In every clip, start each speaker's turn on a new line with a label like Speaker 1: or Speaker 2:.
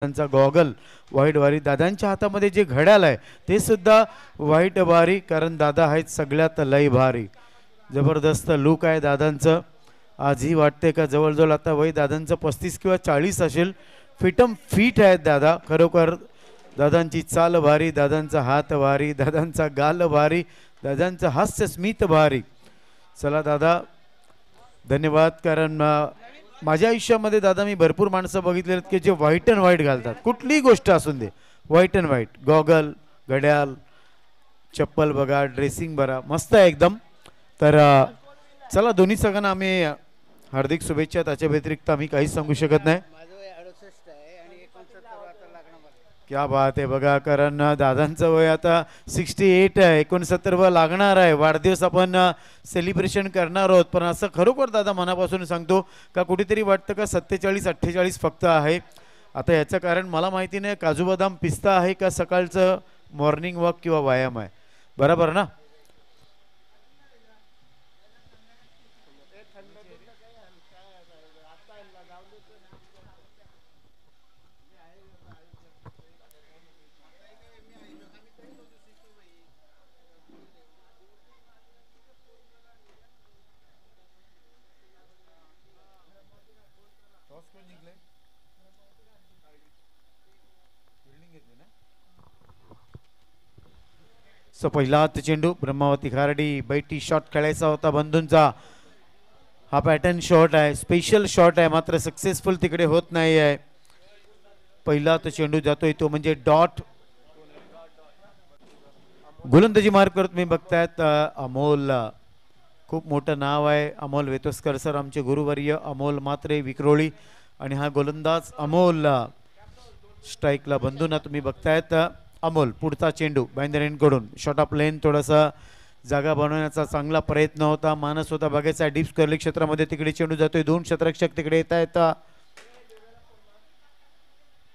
Speaker 1: त्यांचा goggle white वारी, दादांच्या हातामध्ये जे घड्याळ आहे ते सुद्धा व्हाईट वारी, कारण दादा आहेत सगळ्यात लय भारी. जबरदस्त लुक आहे दादांचं. आजही वाटते का जवळजवळ आता वय दादांचं 35 किंवा 40 असेल. फिटम फिट आहेत दादा खरोखर. दादांची चाल भारी, दादांचा हात भारी, दादांचा गाल भारी, दादांचं हास्य स्मित भारी. चला दादा धन्यवाद. कारण माझ्या आयुष्यामध्ये दादा मी भरपूर माणसं बघितले आहेत की जे व्हाईट अँड व्हाईट घालतात, कुठलीही गोष्ट असून दे. व्हाईट अँड व्हाईट गॉगल, घड्याळ, चप्पल बघा, ड्रेसिंग बघा, मस्त आहे एकदम. तर चला दोन्ही सगळ्यांना आम्ही हार्दिक शुभेच्छा. त्याच्या व्यतिरिक्त आम्ही काहीच सांगू शकत नाही. क्या बात आहे बघा. कारण दादांचं वय आता 68 आहे, 69 व लागणार आहे. वाढदिवस आपण सेलिब्रेशन करणार आहोत. पण असं खरोखर दादा मनापासून सांगतो का कुठेतरी वाटतं का 47-48 फक्त आहे. आता याचं कारण मला माहिती नाही, काजू बदाम पिस्ता आहे का सकाळचं मॉर्निंग वॉक किंवा व्यायाम आहे, बरोबर ना. सो पहिला चेंडू ब्रह्मावती खारडी, बैठी शॉट खेळायचा होता बंधूंचा. हा पॅटर्न शॉट आहे, स्पेशल शॉट आहे, मात्र सक्सेसफुल तिकडे होत नाही आहे. पहिला चेंडू जातोय तो म्हणजे डॉट. गोलंदाजी मार्क करत मी बघतायत अमोल. खूप मोठं नाव आहे अमोल वेतोस्कर सर, आमचे गुरुवर्य अमोल मात्रे विक्रोळी. आणि हा गोलंदाज अमोल. स्ट्राईकला बंधूंना तुम्ही बघतायत अमोल. पुढचा चेंडू बांधरेंकडून शॉट ऑफ लेन, थोडासा जागा बनवण्याचा चांगला प्रयत्न होता, मानस होता बघायचा. डीप स्क्वेअर क्षेत्रामध्ये तिकडे चेंडू जातोय, दोन क्षेत्ररक्षक तिकडे येता.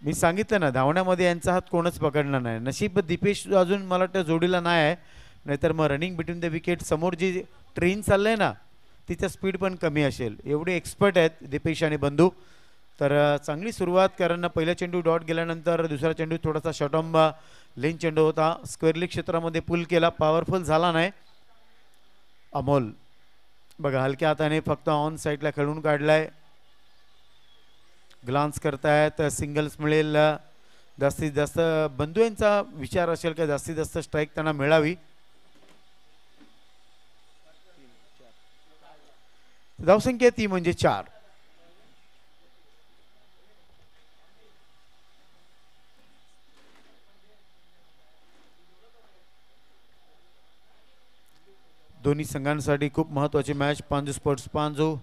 Speaker 1: मी सांगितलं ना धावण्यामध्ये यांचा हात कोणच पकडला नाही. नशीब दीपेश अजून मला वाटतं जोडीला नाही आहे, नाहीतर मग रनिंग बिटवीन द विकेट समोर जी ट्रेन चाललंय ना तिचं स्पीड पण कमी असेल. एवढे एक्सपर्ट आहेत दीपेश आणि बंधू. तर चांगली सुरुवात, कारण पहिला चेंडू डॉट गेल्यानंतर दुसरा चेंडू थोडासा शॉटॉम्ब लेन चेंडू होता, स्क्वेअर लेग क्षेत्रामध्ये पुल केला, पॉवरफुल झाला नाही. अमोल बघा हलक्या हाताने फक्त ऑन साईडला खेळून काढलाय. ग्लान्स करतायत, सिंगल्स मिळेल जास्तीत जास्त. बंधू यांचा विचार असेल का जास्तीत जास्त स्ट्राईक त्यांना मिळावी. धावसंख्या ती म्हणजे 4. दोन्ही संघांसाठी खूप महत्त्वाची मॅच. पांजू स्पोर्ट्स पांजू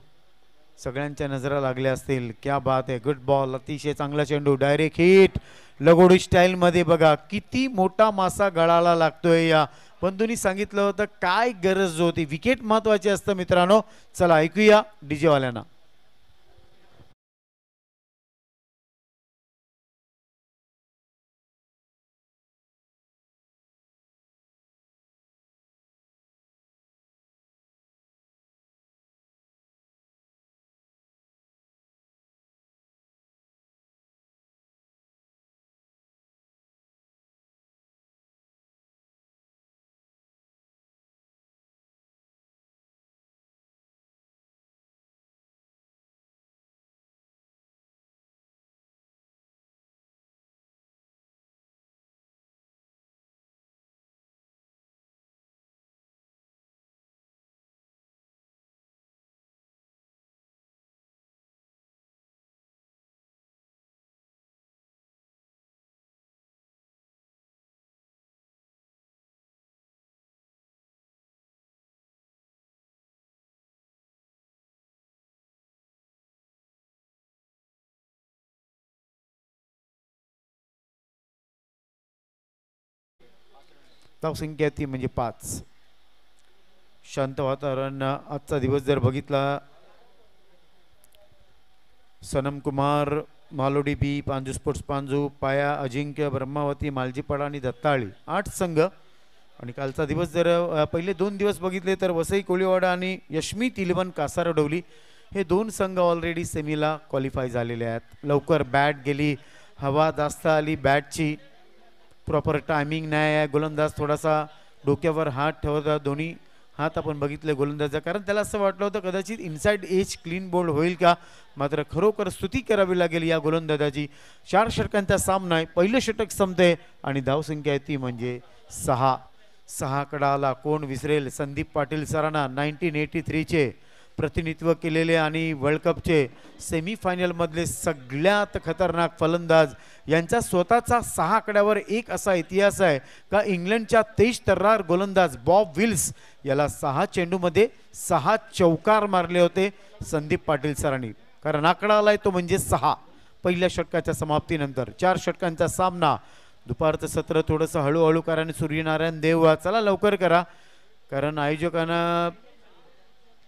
Speaker 1: सगळ्यांच्या नजरा लागल्या असतील. क्या बात आहे, गुड बॉल, अतिशय चांगला चेंडू, डायरेक्ट हिट लगोडी स्टाईल मध्ये. बघा किती मोठा मासा गळाला लागतोय. या बंधूंनी सांगितलं होतं काय गरज होती, विकेट महत्वाची असतं मित्रांनो. चला ऐकूया डीजे वाल्यांना. धावसंख्या ती म्हणजे 5. शांत वातावरण. आजचा दिवस जर बघितला, सनम कुमार, मालोडी बी, पांजू स्पोर्ट्स पांजू, पाया, अजिंक्य, ब्रह्मावती, मालजीपाडा आणि दत्ताळी 8 संघ. आणि कालचा दिवस जर पहिले 2 दिवस बघितले तर वसई कोळीवाडा आणि यशमीत 11 कासारडोली हे 2 संघ ऑलरेडी सेमीला क्वालिफाय झालेले आहेत. लवकर बॅट गेली हवा जास्त आली बॅटची, प्रॉपर टायमिंग नाही आहे, गोलंदाज थोडासा डोक्यावर हात ठेवता, दोन्ही हात आपण बघितले गोलंदाजा, कारण त्याला असं वाटलं होतं कदाचित इनसाइड एज क्लीन बोल्ड होईल का, मात्र खरोखर स्तुती करावी लागेल या गोलंदाजाची. 4 षटकांचा सामना आहे, पहिलं षटक संपते आणि धावसंख्या आहे ती म्हणजे 6. 6 कडाला कोण विसरेल. संदीप पाटील सरांना 1983चे प्रतिनिधित्व केलेले आणि वर्ल्ड कपचे सेमीफायनलमधले सगळ्यात खतरनाक फलंदाज यांचा स्वतःचा 6 आकड्यावर एक असा इतिहास आहे का इंग्लंडच्या तेज तर्रार गोलंदाज बॉब विल्स याला 6 चेंडूमध्ये 6 चौकार मारले होते संदीप पाटील सरांनी, कारण आकडा आलाय तो म्हणजे 6 पहिल्या षटकाच्या समाप्तीनंतर. 4 षटकांचा सामना. दुपारचं सत्र थोडंसं हळूहळू कारण सूर्यनारायण देव चला लवकर करा, कारण आयोजकांना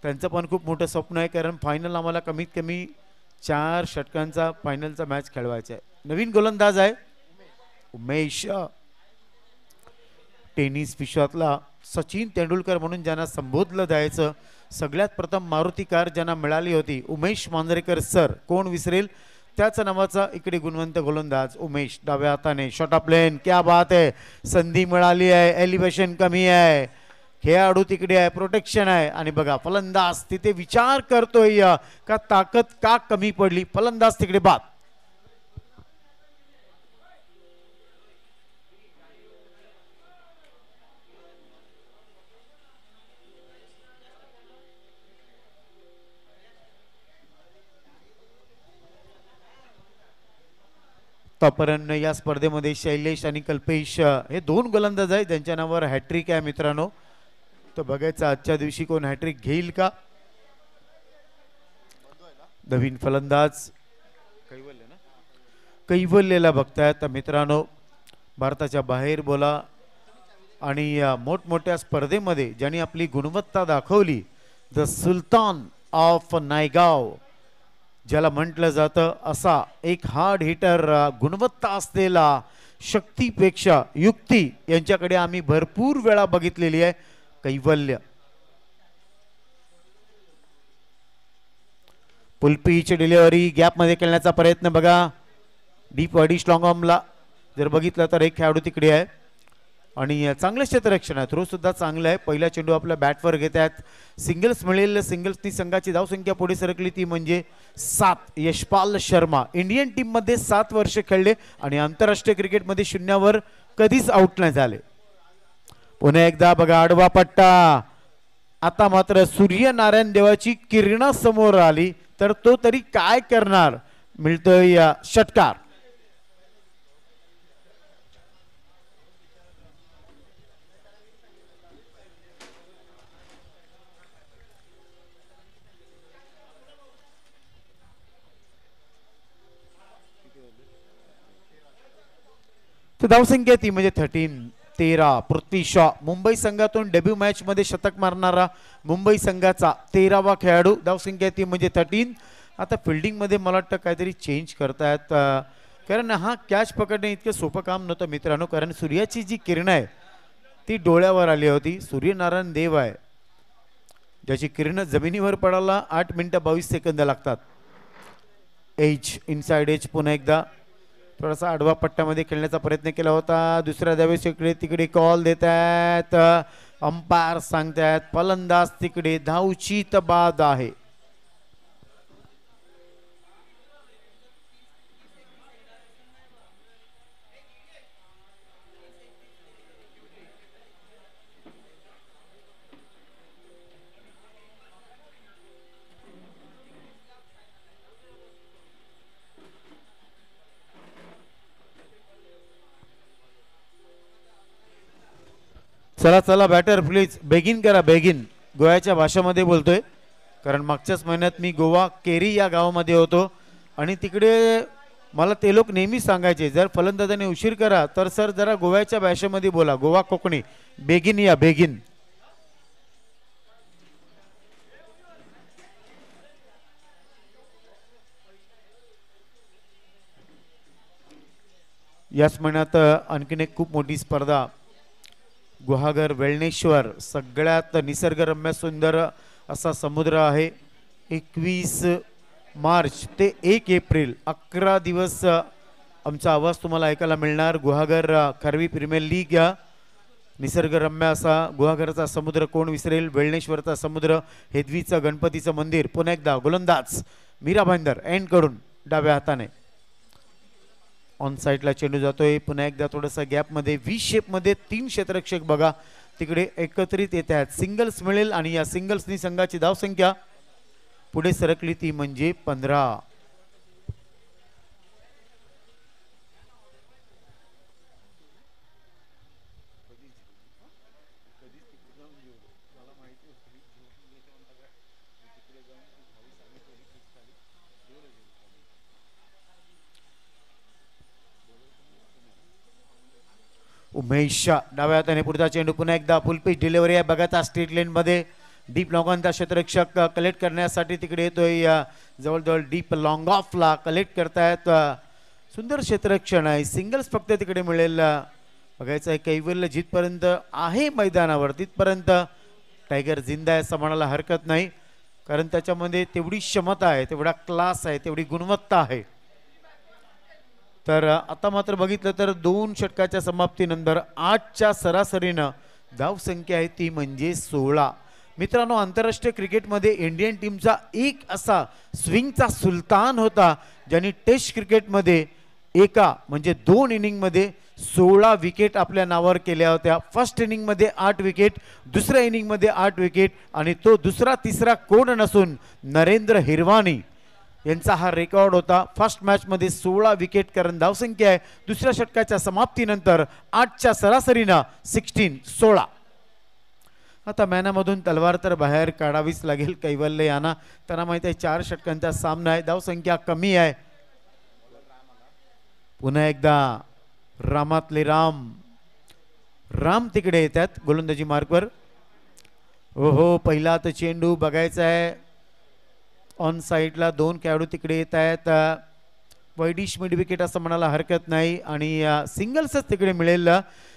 Speaker 1: त्यांचं पण खूप मोठं स्वप्न आहे, कारण फायनल आम्हाला कमीत कमी 4 षटकांचा फायनलचा मॅच खेळवायचा आहे. नवीन गोलंदाज आहे उमेश, टेनिस विश्वातला सचिन तेंडुलकर म्हणून ज्यांना संबोधलं जायचं, सगळ्यात प्रथम मारुती कार ज्यांना मिळाली होती उमेश मांजरेकर सर, कोण विसरेल त्याच नावाचा इकडे गुणवंत गोलंदाज उमेश. डाव्या हाताने शॉट ऑफ लेन, क्या बात आहे, संधी मिळाली आहे, एलिव्हेशन कमी आहे, खेळाडू तिकडे आहे, प्रोटेक्शन आहे आणि बघा फलंदाज तिथे विचार करतोय का ताकद का कमी पडली, फलंदाज तिकडे बाद. तोपर्यंत या स्पर्धेमध्ये शैलेश आणि कल्पेश हे 2 गोलंदाज आहेत ज्यांच्या नावावर हॅट्रिक आहे मित्रांनो. तर बघायचं आजच्या दिवशी कोण हॅट्रिक घेईल का. नवीन फलंदाज कैवल्यला बघतायत मित्रांनो, भारताच्या बाहेर बोला आणि मोठमोठ्या स्पर्धेमध्ये ज्यांनी आपली गुणवत्ता दाखवली, द सुलतान ऑफ नायगाव ज्याला म्हटलं जातं, असा एक हार्ड हिटर, गुणवत्ता असलेला, शक्तीपेक्षा युक्ती यांच्याकडे आम्ही भरपूर वेळा बघितलेली आहे. कैवल्य पुलपीच डिलिव्हरी गॅपमध्ये खेळण्याचा प्रयत्न बघा, डीप वाडी स्ट्रॉंग आर्मला जर बघितलं तर एक खेळाडू तिकडे आहे आणि चांगलं क्षेत्ररक्षण आहे, थ्रो सुद्धा चांगलं आहे. पहिला चेंडू आपल्या बॅटवर घेत आहेत, सिंगल्स मिळेल, सिंगल्सनी संघाची धावसंख्या पुढे सरकली ती म्हणजे 7. यशपाल शर्मा इंडियन टीम मध्ये 7 वर्ष खेळले आणि आंतरराष्ट्रीय क्रिकेटमध्ये 0 कधीच आउट नाही झाले. पुन्हा एकदा बघा आडवा पट्टा, आता मात्र सूर्यनारायण देवाची किरण समोर आली तर तो तरी काय करणार, मिळतोय षटकार. धावसंख्या ती म्हणजे 13. पृथ्वी शॉ मुंबई संघातून डेब्यू मॅच मध्ये शतक मारणारा मुंबई संघाचा 13वा खेळाडू, धावसंख्या ती म्हणजे 13. आता फिल्डिंग मध्ये मला वाटतं काहीतरी चेंज करतायत, कारण हा कॅच पकडणे इतकं सोपं काम नव्हतं मित्रांनो, कारण सूर्याची जी किरण आहे ती डोळ्यावर आली होती. सूर्यनारायण देव आहे ज्याची किरण जमिनीवर पडायला 8 मिनिटं 22 सेकंद लागतात. एज इनसाइड एज पुन्हा एकदा थोडासा आडवा पट्ट्यामध्ये खेळण्याचा प्रयत्न केला होता. दुसऱ्या धावेस इकडे तिकडे कॉल देत आहेत, अंपायर सांगतायत फलंदाज तिकडे धावची बाद आहे. चला चला बॅटर प्लीज बेगिन करा, बेगिन गोव्याच्या भाषेमध्ये बोलतोय, कारण मागच्याच महिन्यात मी गोवा केरी या गावामध्ये होतो आणि तिकडे मला ते लोक नेहमी सांगायचे जर फलंदाजाने उशीर करा तर सर जरा गोव्याच्या भाषेमध्ये बोला, गोवा कोकणी, बेगिन या बेगिन. याच महिन्यात आणखीन एक खूप मोठी स्पर्धा गुहागर वेळणेश्वर, सगळ्यात निसर्गरम्य सुंदर असा समुद्र आहे. 21 मार्च ते 1 एप्रिल 11 दिवस आमचा आवाज तुम्हाला ऐकायला मिळणार. गुहागर खरवी प्रीमियर लीग निसर्गरम्य असा गुहागरचा समुद्र कोण विसरेल, वेळणेश्वरचा समुद्र, हेदवीचं गणपतीचं मंदिर. पुन्हा एकदा गोलंदाज मीरा भाईंदर एंड कडून डाव्या हाताने ऑन साईडला चेंडू जातोय. पुन्हा एकदा थोडासा गॅप मध्ये व्ही शेप मध्ये 3 क्षेत्ररक्षक बघा तिकडे एकत्रित येत आहेत. सिंगल्स मिळेल आणि या सिंगल्सनी संघाची धावसंख्या पुढे सरकली ती म्हणजे 15. उमेश डाव्या हाताने पुढचा चेंडू. पुन्हा एकदा फुल पिच डिलिव्हरी आहे बघा स्ट्रेट लेन मध्ये. डीप लॉंग ऑनचा क्षेत्ररक्षक कलेक्ट करण्यासाठी तिकडे येतोय. जवळजवळ डीप लॉंग ऑफला कलेक्ट करतायत. सुंदर क्षेत्ररक्षण आहे. सिंगल्स फक्त तिकडे मिळेल बघायचं आहे. कैवल्य जिथपर्यंत आहे मैदानावर तिथपर्यंत टायगर जिंदा आहे असं म्हणायला हरकत नाही, कारण त्याच्यामध्ये तेवढी क्षमता आहे, तेवढा क्लास आहे, तेवढी गुणवत्ता आहे. तर आता मात्र बघितलं तर 2 षटकाच्या समाप्तीनंतर 8च्या सरासरीनं धावसंख्या आहे ती म्हणजे 16. मित्रांनो, आंतरराष्ट्रीय क्रिकेटमध्ये इंडियन टीमचा एक असा स्विंगचा सुलतान होता ज्यांनी टेस्ट क्रिकेटमध्ये एका म्हणजे 2 इनिंगमध्ये 16 विकेट आपल्या नावावर केल्या होत्या. फर्स्ट इनिंगमध्ये 8 विकेट, दुसऱ्या इनिंगमध्ये 8 विकेट आणि तो दुसरा तिसरा कोण नसून नरेंद्र हिरवानी यांचा हा रेकॉर्ड होता. फर्स्ट मॅच मध्ये 16 विकेट कारण धावसंख्या आहे दुसऱ्या षटकाच्या समाप्तीनंतर 8च्या सरासरीनं 16. आता मॅनामधून तलवार तर बाहेर काढावीच लागेल कैवल्य यांना. त्यांना माहिती आहे 4 षटकांचा सामना आहे, धावसंख्या कमी आहे. पुन्हा एकदा रामातले राम तिकडे येतात गोलंदाजी मार्कवर. ओहो, पहिला तर चेंडू बघायचा आहे. ऑन साईडला 2 खेळाडू तिकडे येत आहेत. वैडिश मिड विकेट असं म्हणायला हरकत नाही आणि सिंगल्सच तिकडे मिळेल.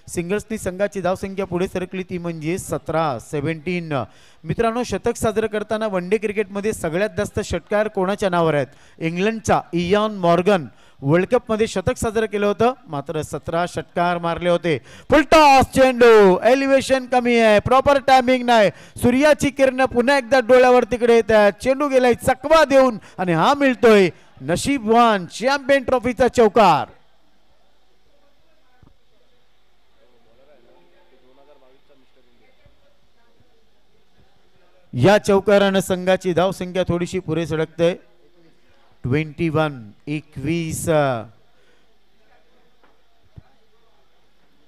Speaker 1: सिंगल्सनी संघाची धावसंख्या पुढे सरकली ती म्हणजे 17. मित्रांनो, शतक साजरं करताना वन डे क्रिकेटमध्ये सगळ्यात जास्त षटकार कोणाच्या नावावर आहेत? इंग्लंडचा इयान मॉर्गन वर्ल्ड कप मध्ये शतक साजरं केलं होतं, मात्र 17 षटकार मारले होते. फुल टॉस चेंडू, एलिव्हेशन कमी आहे, प्रॉपर टायमिंग नाही. सूर्याची किरण पुन्हा एकदा डोळ्यावर तिकडे येत आहेत. चेंडू गेलाय चकवा देऊन आणि हा मिळतोय नशीबवान चॅम्पियन ट्रॉफीचा चौकार. या चौकारानं संघाची धावसंख्या थोडीशी पुढे सरकते. 21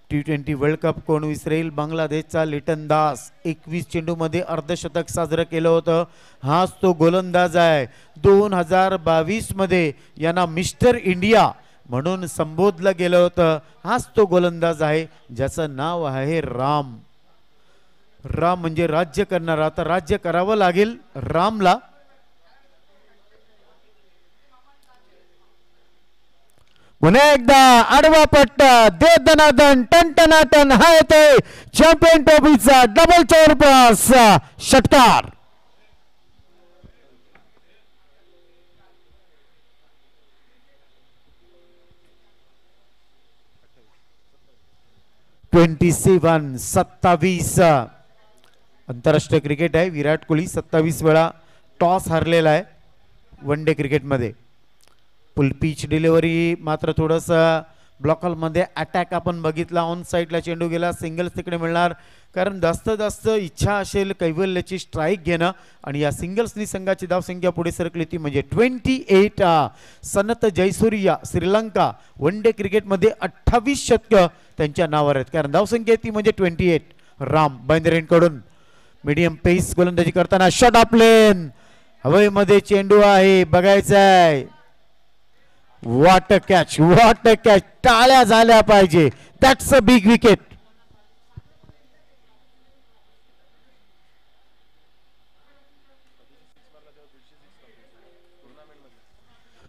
Speaker 1: T20 वर्ल्ड कप कोण विसरेल? बांगलादेशचा लिटन दास 21 चेंडूमध्ये अर्धशतक साजरं केलं होतं. हाच तो गोलंदाज आहे. 2022 मध्ये यांना मिस्टर इंडिया म्हणून संबोधलं गेलं होतं. हाच तो गोलंदाज आहे ज्याचं नाव आहे राम म्हणजे राज्य करणारा. आता राज्य करावं लागेल रामला. पुन्हा एकदा आडवा पट्टा दे दनादन टनटनाटन हा येते चॅम्पियन ट्रॉफीचा डबल 4 षटकार. (27) 27 आंतरराष्ट्रीय क्रिकेट आहे. विराट कोहली 27 वेळा टॉस हारलेला आहे वन डे क्रिकेटमध्ये. फुल पिच डिलिव्हरी मात्र थोडंसं ब्लॉकल मध्ये अटॅक आपण बघितला. ऑन साईडला चेंडू गेला. सिंगल्स तिकडे मिळणार कारण जास्त इच्छा असेल कैवल्याची स्ट्राईक घेणं आणि या सिंगल्सनी संघाची धावसंख्या पुढे सरकली ती म्हणजे 28. सनत जयसूर्या श्रीलंका वन डे क्रिकेटमध्ये 28 शतकं त्यांच्या नावावर आहेत कारण धावसंख्या ती म्हणजे 28. राम बांद्रेंकडून मीडियम पेस गोलंदाजी करताना शॉट ऑफ लेन हवेमध्ये चेंडू आहे बघायचा आहे. व्हॉट अ कॅच, टाळ्या झाल्या पाहिजे. That's a big wicket.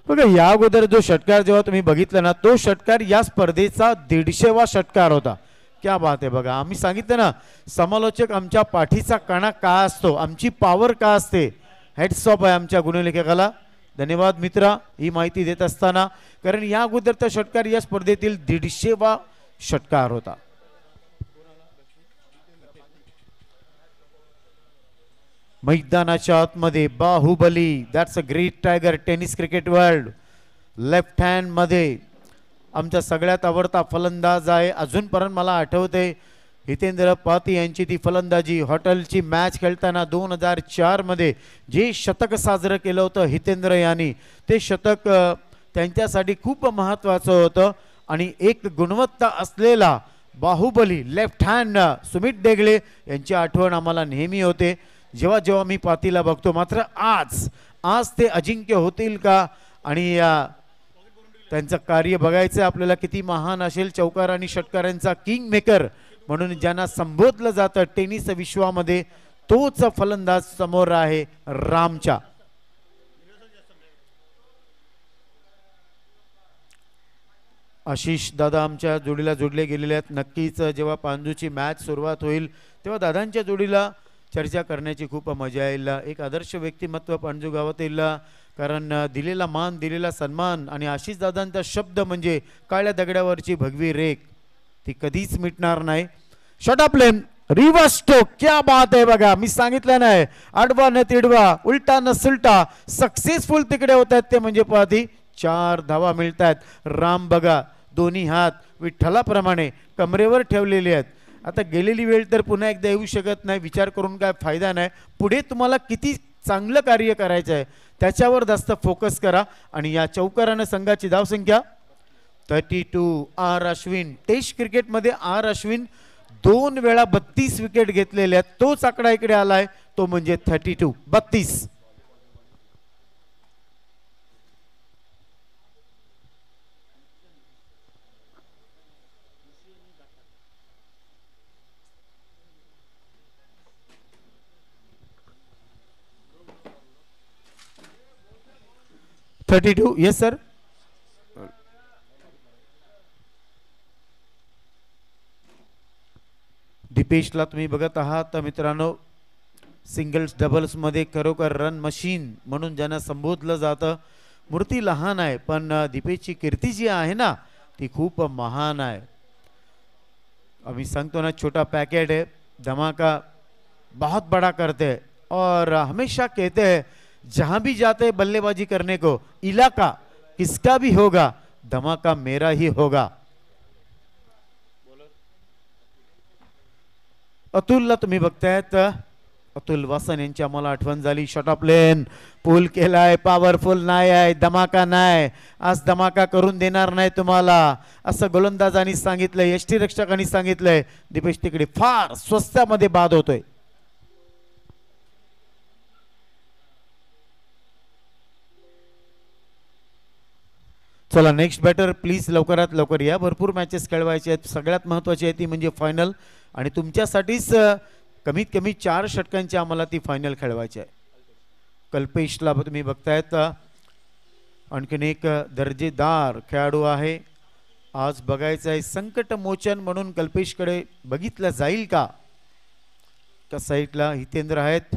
Speaker 1: बघा या अगोदर जो षटकार जेव्हा तुम्ही बघितला ना तो षटकार या स्पर्धेचा 150वा षटकार होता. क्या बात आहे. बघा आम्ही सांगितलं ना समालोचक आमच्या पाठीचा कणा का असतो, आमची पॉवर का असते. हेड्स ऑफ आहे आमच्या गुणलेखकाला. धन्यवाद मित्रा ही माहिती देत असताना. कारण या अगोदरचा षटकार या स्पर्धेतील 150वा षटकार होता. मैदानाच्या आतमध्ये Baahubali, that's a great tiger tennis cricket world. Left hand मध्ये आमचा सगळ्यात आवडता फलंदाज आहे. अजूनपर्यंत मला आठवते हितेंद्र पाती यांची ती फलंदाजी. हॉटेलची मॅच खेळताना 2004 मध्ये जे शतक साजरं केलं होतं हितेंद्र यांनी, ते शतक त्यांच्यासाठी खूप महत्त्वाचं होतं. आणि एक गुणवत्ता असलेला बाहुबली लेफ्ट हँड सुमित डेगळे यांची आठवण आम्हाला नेहमी होते जेव्हा जेव्हा मी पातीला बघतो. मात्र आज ते अजिंक्य होतील का? आणि त्यांचं कार्य बघायचं आपल्याला किती महान असेल. चौकार आणि षटकारांचा किंग मेकर म्हणून ज्यांना संबोधलं जातं टेनिस विश्वामध्ये, तोच फलंदाज समोर आहे रामच्या. आशिष दादा आमच्या जोडीला जोडले गेलेले आहेत. नक्कीच जेव्हा पांजूची मॅच सुरुवात होईल तेव्हा दादांच्या जोडीला चर्चा करण्याची खूप मजा येईल. एक आदर्श व्यक्तिमत्व पांजू गावातील, कारण दिलेला मान, दिलेला सन्मान आणि आशिष दादांचा शब्द म्हणजे काळ्या दगडावरची भगवी रेख, ती कधीच मिटणार नाही. Shot of lane, reverse stroke, क्या बात आहे बघा. मी सांगितलं नाही आडवा न तिडवा, उलटा न सुलटा, सक्सेसफुल तिकडे होत आहेत ते म्हणजे पाहती 4 धावा मिळत आहेत. राम बघा दोन्ही हात विठ्ठलाप्रमाणे कमरेवर ठेवलेले आहेत. आता गेलेली वेळ तर पुन्हा एकदा येऊ शकत नाही. विचार करून काय फायदा नाही. पुढे तुम्हाला किती चांगलं कार्य करायचं आहे त्याच्यावर जास्त फोकस करा. आणि या चौकारानं संघाची धावसंख्या 32. आर अश्विन, टेस्ट क्रिकेटमध्ये आर अश्विन 2 वेळा 32 विकेट घेतलेले आहेत. तोच आकडा इकडे आलाय, तो म्हणजे 32, 32. Yes sir. दीपेशला तुम्ही बघत आहात मित्रांनो. सिंगल्स डबल्स मध्ये खरोखर रन मशीन म्हणून ज्यांना संबोधलं जातं. मूर्ती लहान आहे पण दीपेशची कीर्ती जी आहे ना ती खूप महान आहे. अभी सांगतो ना, छोटा पैकेट है, धमाका बहुत बड़ा करते हैं. और हमेशा कहते हैं जहां भी जाते हैं बल्लेबाजी करने को, इलाका किसका भी होगा, धमाका मेरा ही होगा. अतुलला तुम्ही बघतायत, अतुल वासन यांची आम्हाला आठवण झाली. शॉट ऑफ लेन, पूल केलाय, पॉवरफुल नाही आहे, धमाका नाही, आज धमाका करून देणार नाही तुम्हाला असं गोलंदाजांनी सांगितलंय, यष्टीरक्षकांनी सांगितलंय. दीपेश तिकडे फार स्वस्तामध्ये बाद होतोय. चला नेक्स्ट बॅटर प्लीज लवकरात लवकर या. भरपूर मॅचेस खेळवायचे आहेत. सगळ्यात महत्त्वाची आहे ती म्हणजे फायनल, आणि तुमच्यासाठीच कमीत कमी 4 षटकांची आम्हाला ती फायनल खेळवायची आहे. कल्पेशला तुम्ही बघतायत, आणखीन एक दर्जेदार खेळाडू आहे. आज बघायचं आहे संकट मोचन म्हणून कल्पेशकडे बघितलं जाईल का. त्या साईडला हितेंद्र आहेत.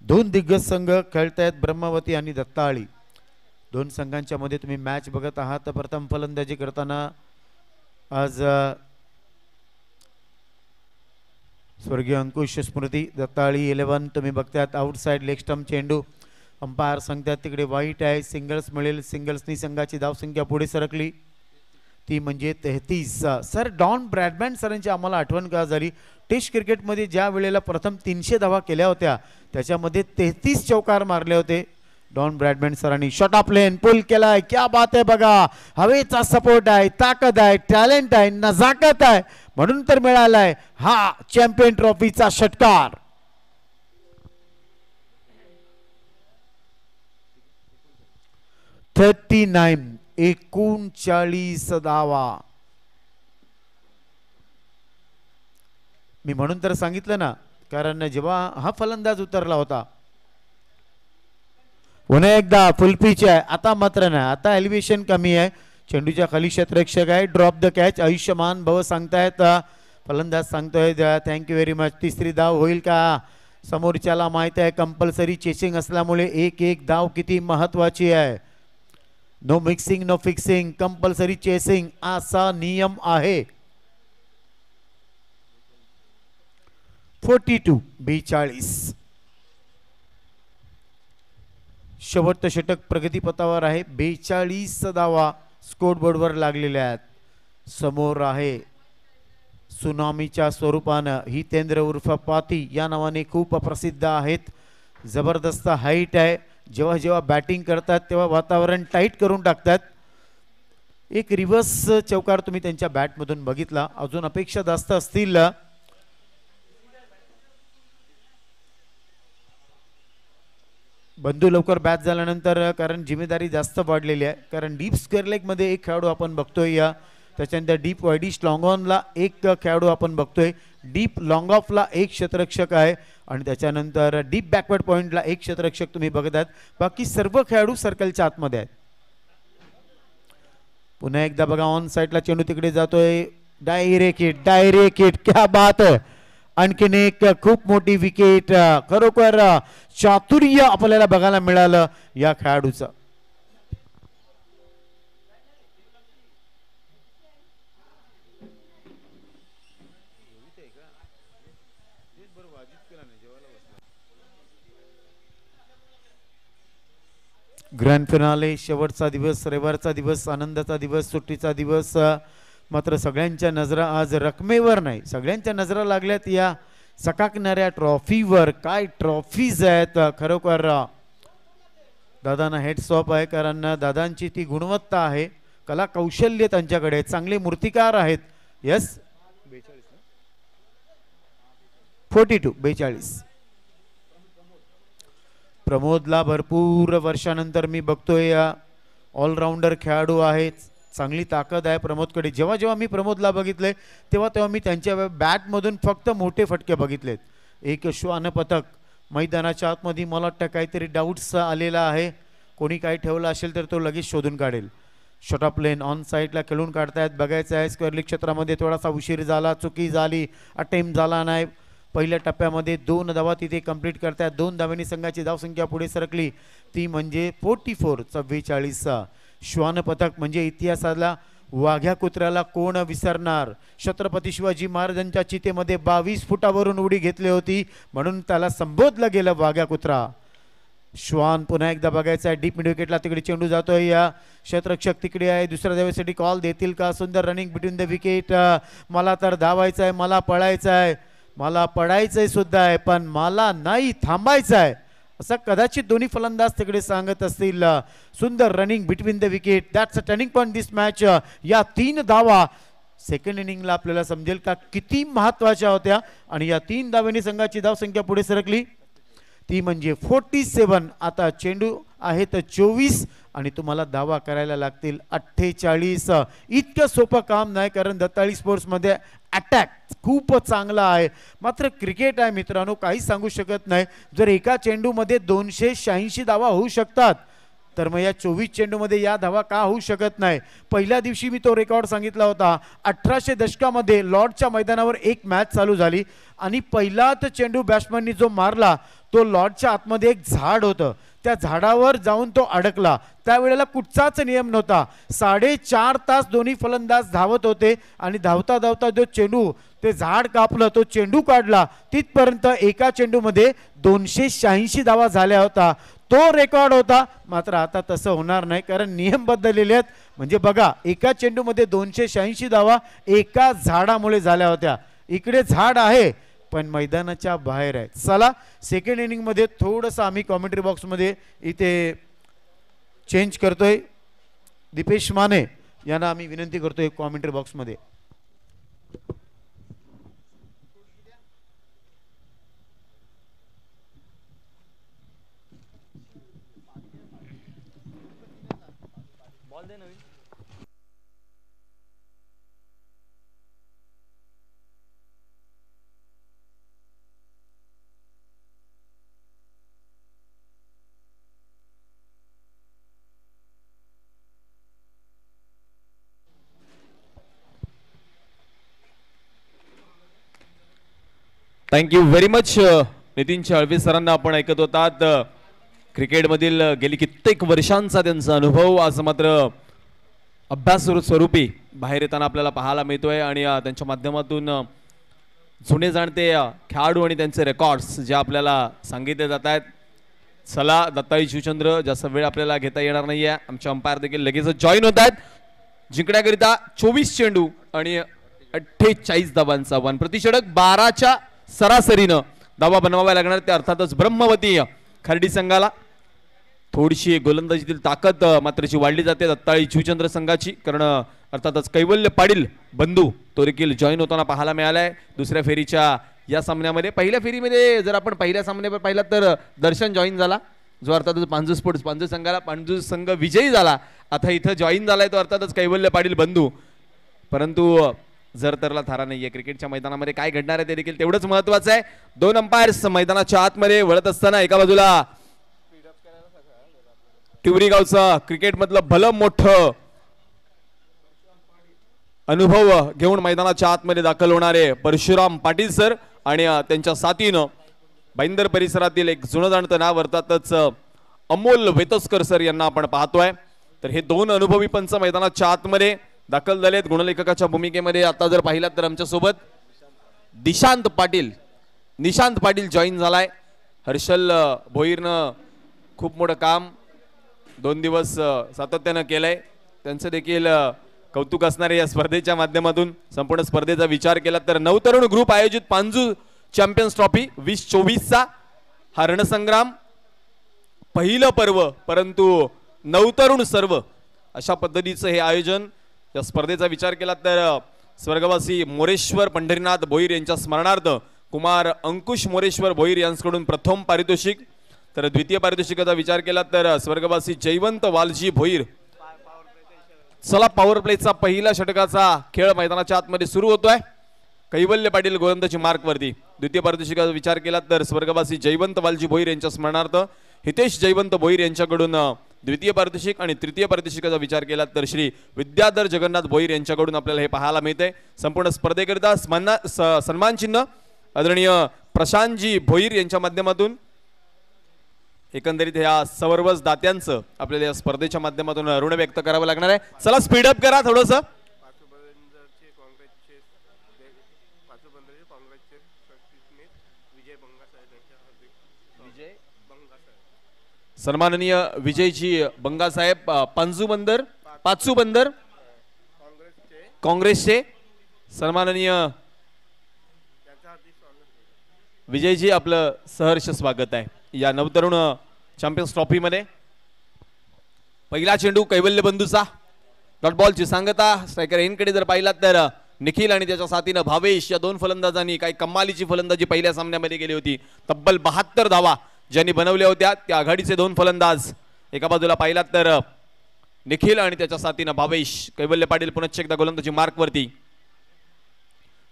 Speaker 1: दोन दिग्गज संघ खेळतायत, ब्रह्मवती आणि दत्ताळी. दोन संघांच्या मध्ये तुम्ही मॅच बघत आहात. प्रथम फलंदाजी करताना आज स्वर्गीय अंकुश स्मृती, दत्ताळी 11 तुम्ही बघतायत. आउटसाइड लेग स्टंप चेंडू, अंपायर सांगतात तिकडे वाईट आहे, सिंगल्स मिळेल. सिंगल्सनी संघाची धावसंख्या पुढे सरकली, ती म्हणजे 33. सर डॉन ब्रॅडमॅन सरांची आम्हाला आठवण का झाली. टेस्ट क्रिकेटमध्ये ज्या वेळेला प्रथम 300 धावा केल्या होत्या त्याच्यामध्ये 33 चौकार मारले होते डॉन ब्रॅडमॅन सरांनी. शॉट ऑफ लेन, पुल केलाय, क्या बात आहे बघा. हवेचा सपोर्ट आहे, ताकद आहे, टॅलेंट आहे, नजाकत आहे, म्हणून तर मिळालाय हा चॅम्पियन ट्रॉफीचा षटकार. $39, 39 धावा. मी म्हणून तर सांगितलं ना, कारण जेव्हा हा फलंदाज उतरला होता पुन्हा एकदा फुल पिच आहे. आता मात्र नाही, आता एलिव्हेशन कमी आहे. चेंडूच्या खाली क्षेत्ररक्षक आहे. ड्रॉप द कॅच, आयुष्यमान भव सांगतायत. फलंदाज सांगतोय थँक्यू व्हेरी मच. तिसरी धाव होईल का. समोरच्याला माहिती आहे कंपल्सरी चेसिंग असल्यामुळे एक एक धाव किती महत्वाची आहे. No mixing no fixing, compulsory chasing असा नियम आहे. 42-42 शेवटचं षटक प्रगतीपथावर आहे. 42 धावा स्कोरबोर्डवर लागलेल्या आहेत. समोर आहे सुनामीच्या स्वरूपानं हितेंद्र उर्फ पाती या नावाने खूप प्रसिद्ध आहेत. जबरदस्त हाईट आहे. जेव्हा जेव्हा बॅटिंग करतात तेव्हा वातावरण टाईट करून टाकतात. एक रिव्हर्स चौकार तुम्ही त्यांच्या बॅटमधून बघितला. अजून अपेक्षा जास्त असतील. बंधू लवकर बॅच झाल्यानंतर कारण जिम्मेदारी जास्त वाढलेली आहे. कारण डीप स्क्वेअर लेग मध्ये एक खेळाडू आपण बघतोय या, त्याच्यानंतर डीप वाईडिश लॉंग ऑनला एक खेळाडू आपण बघतोय, डीप लॉंग ऑफला एक क्षेत्ररक्षक आहे आणि त्याच्यानंतर डीप बॅकवर्ड पॉइंटला एक क्षेत्ररक्षक तुम्ही बघत आहात. बाकी सर्व खेळाडू सर्कलच्या आतमध्ये आहेत. पुन्हा एकदा बघा ऑन साइडला चेंडू तिकडे जातोय. डायरेक्ट हिट क्या बात आहे. आणखीन एक खूप मोठी विकेट. खरोखर चातुर्य आपल्याला बघायला मिळालं या खेळाडूचं. ग्रँड फिनाले शेवटचा दिवस, रविवारचा दिवस, आनंदाचा दिवस, सुट्टीचा दिवस. मात्र सगळ्यांच्या नजरा आज रकमेवर नाही, सगळ्यांच्या नजरा लागल्यात या चकाकणाऱ्या ट्रॉफीवर. काय ट्रॉफीज आहेत. खरोखर दादांना हेड्स ऑफ आहे कारण दादांची ती गुणवत्ता आहे, कला कौशल्य त्यांच्याकडे, चांगले मूर्तिकार आहेत. यस 42 प्रमोदला भरपूर वर्षानंतर मी बघतोय. ऑलराऊंडर खेळाडू आहेत, चांगली ताकद आहे प्रमोदकडे. जेव्हा जेव्हा मी प्रमोदला बघितले तेव्हा तेव्हा मी त्यांच्या बॅटमधून फक्त मोठे फटके बघितलेत. एक श्वान पथक मैदानाच्या आतमध्ये मला वाटतं काहीतरी डाऊट्स आलेला आहे. कोणी काही ठेवलं असेल तर तो लगेच शोधून काढेल. शॉर्ट लेन ऑन साईडला खेळून काढतायत, बघायचं आहे. स्क्वेअर लीग क्षेत्रामध्ये थोडासा उशीर झाला, चुकी झाली, अटेम्प्ट झाला नाही. पहिल्या टप्प्यामध्ये 2 धावा तिथे कंप्लीट करतात. 2 धावांनी संघाची धावसंख्या पुढे सरकली, ती म्हणजे 44-44. श्वान पथक म्हणजे इतिहासाला वाघ्या कुत्र्याला कोण विसरणार. छत्रपती शिवाजी महाराजांच्या चितेमध्ये 22 फुटावरून उडी घेतली होती म्हणून त्याला संबोधलं गेलं वाघ्या कुत्रा. श्वान पुन्हा एकदा बघायचा आहे. डीप मिड विकेटला तिकडे चेंडू जातोय. या क्षेत्ररक्षक तिकडे आहे. दुसऱ्या धावेसाठी कॉल देतील का. सुंदर रनिंग बिटवीन द विकेट. मला तर धावायचं आहे, मला पळायचं आहे, मला पडायचंय सुद्धा आहे, पण मला नाही थांबायचं आहे असं कदाचित दोन्ही फलंदाज तिकडे सांगत असतील. सुंदर running between the wicket. That's a turning point this match. या 3 धावा सेकंड इनिंगला आपल्याला समजेल का किती महत्वाच्या होत्या आणि या 3 धावांनी संघाची धावसंख्या पुढे सरकली, ती म्हणजे 47. आता चेंडू आहेत 24 आणि तुम्हाला धावा करायला लागतील 48. इतकं सोपं काम नाही कारण दत्ताळी स्पोर्ट्समध्ये अटॅक खूप चांगला आहे. मात्र क्रिकेट आहे मित्रांनो, काही सांगू शकत नाही. जर एका चेंडूमध्ये 286 धावा होऊ शकतात तर मग या 24 चेंडूमध्ये या धावा का होऊ शकत नाही. पहिल्या दिवशी मी तो रेकॉर्ड सांगितला होता. 1800 दशकामध्ये लॉर्डच्या मैदानावर एक मॅच चालू झाली आणि पहिलाच चेंडू बॅट्समननी जो मारला तो लॉर्डच्या आतमध्ये एक झाड होतं, त्या झाडावर जाऊन तो अडकला. त्यावेळेला कुठचाच नियम नव्हता. 4.5 तास दोन्ही फलंदाज धावत होते आणि धावता धावता जो चेंडू ते झाड कापलं, तो चेंडू काढला, तिथपर्यंत एका चेंडूमध्ये 286 धावा झाल्या होता. तो रेकॉर्ड होता. मात्र आता तसं होणार नाही कारण नियम बदललेले आहेत. म्हणजे बघा, एका चेंडूमध्ये 286 धावा एका झाडामुळे झाल्या होत्या. इकडे झाड आहे पण मैदानाच्या बाहेर आहे. चला सेकंड इनिंग मध्ये थोडंसं आम्ही कॉमेंट्री बॉक्स मध्ये इथे चेंज करतोय. दीपेश माने यांना आम्ही विनंती करतोय कॉमेंट्री बॉक्स मध्ये.
Speaker 2: Thank you very much, Nitin Chalve सरांना आपण ऐकत होतात. क्रिकेटमधील गेली कित्येक वर्षांचा त्यांचा अनुभव आज मात्र अभ्यास स्वरूपी बाहेर येताना आपल्याला पाहायला मिळतोय आणि त्यांच्या माध्यमातून जुने जाणते खेळाडू आणि त्यांचे रेकॉर्ड्स जे आपल्याला सांगितले जात आहेत. चला दत्ताई शिवचंद्र, जास्त वेळ आपल्याला घेता येणार नाहीये. आमचे अंपायर देखील लगेच जॉईन होत आहेत. जिंकण्याकरिता 24 चेंडू आणि 48 धावांचा आव्हान. प्रतिषेधक 12च्या सरासरीनं धावा बनवाव्या लागणार ते अर्थातच ब्रह्मवती खर्डी संघाला. थोडीशी गोलंदाजीतील ताकद मात्र जी वाढली जाते दत्ताळी शिवचंद्र संघाची, कारण अर्थातच कैवल्य पाटील बंधू तो देखील जॉईन होताना पाहायला मिळालाय दुसऱ्या फेरीच्या या सामन्यामध्ये. पहिल्या फेरीमध्ये जर आपण पहिल्या सामन्यावर पाहिला तर दर्शन जॉईन झाला, जो अर्थातच पांजू स्पोर्ट्स पांजू संघाला पांजू संघ विजयी झाला. आता इथं जॉईन झालाय तो अर्थातच कैवल्य पाटील बंधू, परंतु जर तरला थारा नाहीये. क्रिकेटच्या मैदानामध्ये काय घडणार आहे ते देखील तेवढंच महत्वाचं आहे. दोन अंपायर्स मैदानाच्या आतमध्ये वळत असताना एका बाजूला टिवरी गावचा क्रिकेट मधलं भलं मोठं अनुभव घेऊन मैदानाच्या आतमध्ये दाखल होणारे परशुराम पाटील सर आणि त्यांच्या साथीनं भाईंदर परिसरातील एक जुनं जाणतं नाव अर्थातच अमोल वेतस्कर सर यांना आपण पाहतोय. तर हे दोन अनुभवी पंच मैदानाच्या आतमध्ये दाखल झालेत गुणलेखकाच्या भूमिकेमध्ये. आता जर पाहिलात तर आमच्या सोबत निशांत पाटील जॉईन झालाय. हर्षल भोईरनं खूप मोठं काम 2 दिवस सातत्यानं केलंय. त्यांचं देखील कौतुक असणारे या स्पर्धेच्या माध्यमातून. संपूर्ण स्पर्धेचा विचार केला तर नवतरुण ग्रुप आयोजित पांजू चॅम्पियन्स ट्रॉफी 2024चा हा रणसंग्राम पहिलं पर्व, परंतु नवतरुण सर्व अशा पद्धतीचं हे आयोजन. या स्पर्धेचा विचार केला तर स्वर्गवासी मोरेश्वर पंढरीनाथ भोईर यांच्या स्मरणार्थ कुमार अंकुश मोरेश्वर भोईर यांच्याकडून प्रथम पारितोषिक, तर द्वितीय पारितोषिकाचा विचार केला तर स्वर्गवासी जयवंत वालजी भोईर. चला पॉवर प्लेचा पहिला षटकाचा खेळ मैदानाच्या आतमध्ये सुरू होतोय. कैवल्य पाटील गोलंदाजी मार्क वरती. द्वितीय पारितोषिकाचा विचार केला तर स्वर्गवासी जयवंत वालजी भोईर यांच्या स्मरणार्थ हितेश जयवंत भोईर यांच्याकडून द्वितीय पारितोषिक आणि तृतीय पारितोषिकाचा विचार केला तर श्री विद्याधर जगन्नाथ भोईर यांच्याकडून आपल्याला हे पाहायला मिळते. संपूर्ण स्पर्धेकरिता सन्मान चिन्ह आदरणीय प्रशांतजी भोईर यांच्या माध्यमातून. एकंदरीत ह्या सर्वच दात्यांचं आपल्याला या स्पर्धेच्या माध्यमातून ऋण व्यक्त करावं लागणार आहे. चला स्पीडअप करा थोडस. सन्माननीय विजयजी बंगा साहेब पाचू बंदर काँग्रेसचे सन्माननीय विजयजी, आपलं सहर्ष स्वागत आहे या नवतरुण चॅम्पियन्स ट्रॉफी मध्ये. पहिला चेंडू कैवल्य बंधूचा. डॉट बॉलची सांगता स्ट्रायकर एनकडे जर पाहिलात तर निखिल आणि त्याच्या साथीनं भावेश या दोन फलंदाजांनी काही कमालीची फलंदाजी पहिल्या सामन्यामध्ये केली होती. तब्बल 72 धावा ज्यांनी बनवल्या होत्या त्या आघाडीचे दोन फलंदाज. एका बाजूला पाहिलात तर निखिल आणि त्याच्या साथीनं भावेश. कैवल्य पाटील पुन्हा एकदा गोलंदाजी मार्क वरती.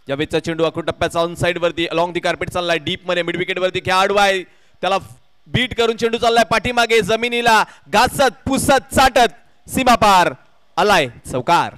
Speaker 2: यावेळीचा चेंडू आखूड टप्प्याचा ऑन साइड वरती अलॉंग दी कार्पेट चाललाय. डीप मध्ये मिड विकेट वरती खेळाडू आहे, त्याला बीट करून चेंडू चाललाय पाठीमागे जमिनीला घासत पुसत चाटत सीमा पार आलाय चौकार.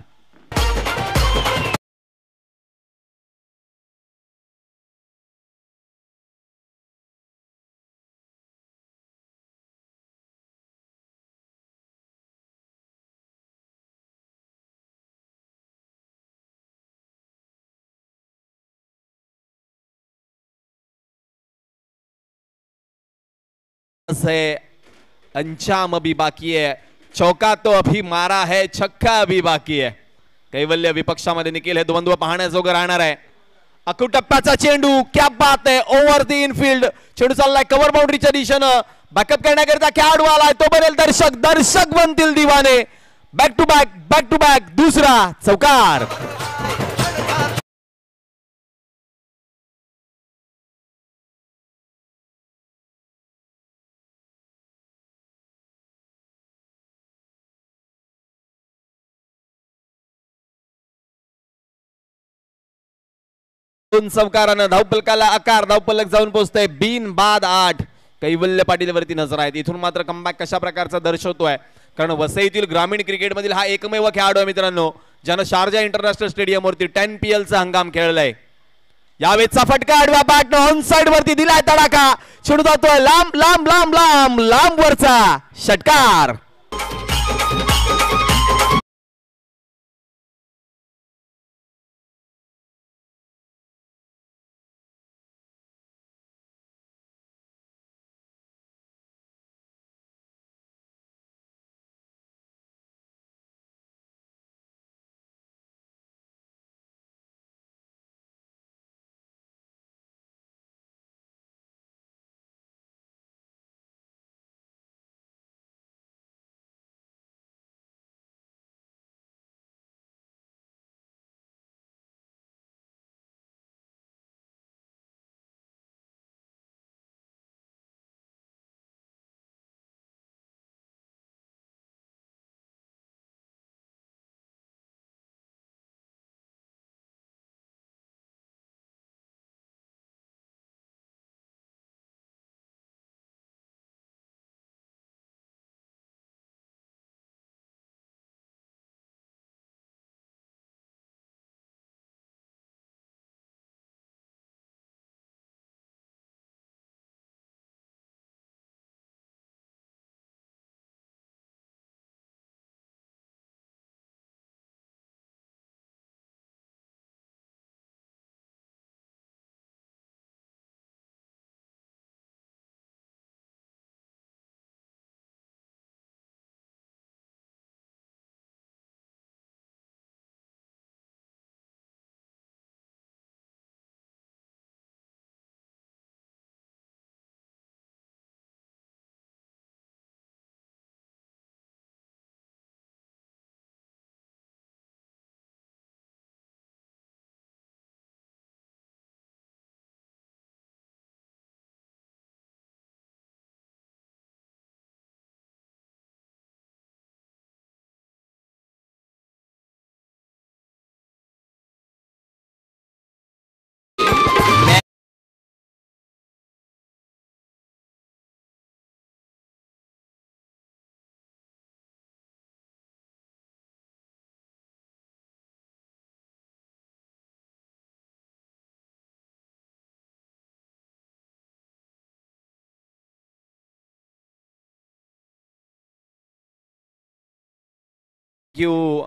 Speaker 2: अंजाम अभी बाकी है, चौका तो अभी मारा है, छक्का अभी बाकी है. कैवल्य विपक्षामध्ये निखिल हे द्वंद्व पाहण्याजोगं राहणार आहे. अखूड टप्प्याचा चेंडू, क्या बात आहे, ओव्हर द इनफिल्ड चेंडू चाललाय कव्हर बाउंड्रीच्या दिशेनं. बॅकअप करण्याकरिता खेळाडू आलाय, तो बनेल दर्शक बनतील दिवाने. बॅक टू बॅक दुसरा चौकार. चौकारानं धावपलकाला आकार, धावपलक जाऊन पोहोचतंय बिन बाद 8. कैवल्य पाटील वरती नजर आहेत. इथून मात्र कमबॅक कशा प्रकारचा दर्शवतोय, कारण वसईतील ग्रामीण क्रिकेट मधील हा एकमेव खेळाडू आहे मित्रांनो ज्यानं शारजा इंटरनॅशनल स्टेडियम वरती 10 PL चा हंगाम खेळलाय. यावेळेचा फटका आडव्या बॅट ऑन साइड वरती दिलाय तडाखा. चेंडू जातोय लांब लांब लांब लांब लांब वरचा षटकार.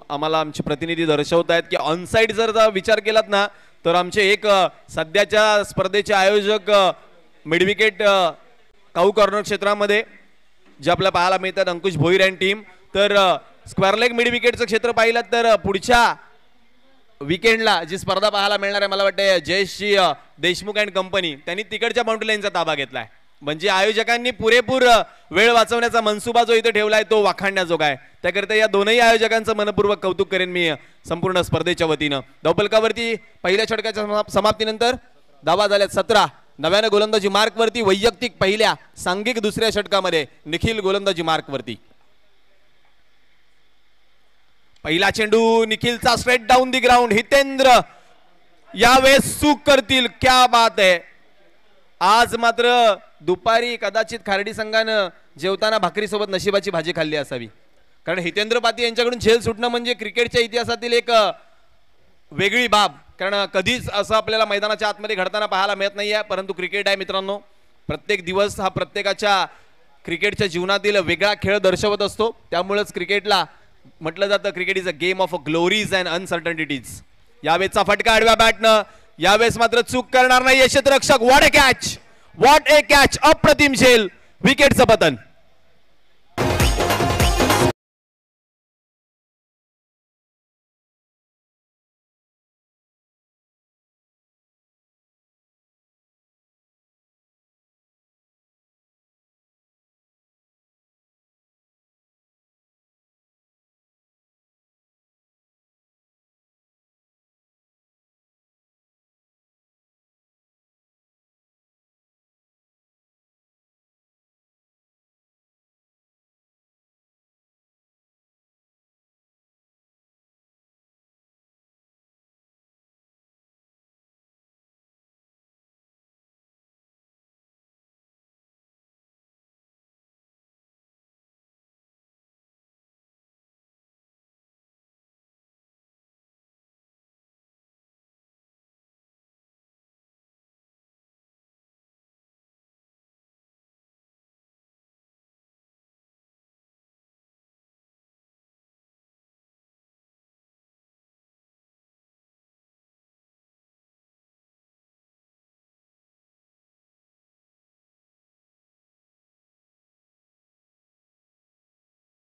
Speaker 2: आम्हाला आमचे प्रतिनिधी दर्शवत आहेत की ऑनसाइड जर विचार केलात ना तर आमचे एक सध्याच्या स्पर्धेचे आयोजक मिडविकेट काऊ कॉर्नर क्षेत्रामध्ये जे आपल्याला पाहायला मिळतात अंकुश भोईर अँड टीम. तर स्क्वेअर लेग मिडविकेटचं क्षेत्र पाहिलं तर पुढच्या विकेंडला जी स्पर्धा पाहायला मिळणार आहे मला वाटतं जयश्री देशमुख अँड कंपनी त्यांनी तिकडच्या बाउंड्री लाईनचा ताबा घेतलाय. म्हणजे आयोजकांनी पुरेपूर वेळ वाचवण्याचा मनसुबा जो इथे ठेवलाय तो वाखाणण्याजोगा आहे. त्याकरिता या दोनही आयोजकांचं मनपूर्वक कौतुक करेन मी संपूर्ण स्पर्धेच्या वतीनं. धावफलकावरती पहिल्या षटकाच्या समाप्तीनंतर धावा झाल्यात 17. नव्यानं गोलंदाजी मार्क वरती वैयक्तिक पहिल्या सांघिक दुसऱ्या षटकामध्ये निखिल गोलंदाजी मार्क वरती. पहिला चेंडू निखिलचा straight down the ground. Hitendra यावेळेस चूक करतील. क्या बात आहे. आज मात्र दुपारी कदाचित खार्डी संघानं जेवताना भाकरीसोबत नशिबाची भाजी खाल्ली असावी. कारण हितेंद्र पाती यांच्याकडून झेल सुटणं म्हणजे क्रिकेटच्या इतिहासातील एक वेगळी बाब. कारण कधीच असं आपल्याला मैदानाच्या आतमध्ये घडताना पाहायला मिळत नाहीये. परंतु क्रिकेट आहे मित्रांनो. प्रत्येक दिवस हा प्रत्येकाच्या क्रिकेटच्या जीवनातील वेगळा खेळ दर्शवत असतो. त्यामुळेच क्रिकेटला म्हटलं जातं cricket is a game of glories and uncertainties. यावेळेचा फटका आडव्या बॅटनं. यावेळेस मात्र चूक करणार नाही यशरक्षक. What a catch. What a catch. अप्रतिम झेल. विकेटचं पतन.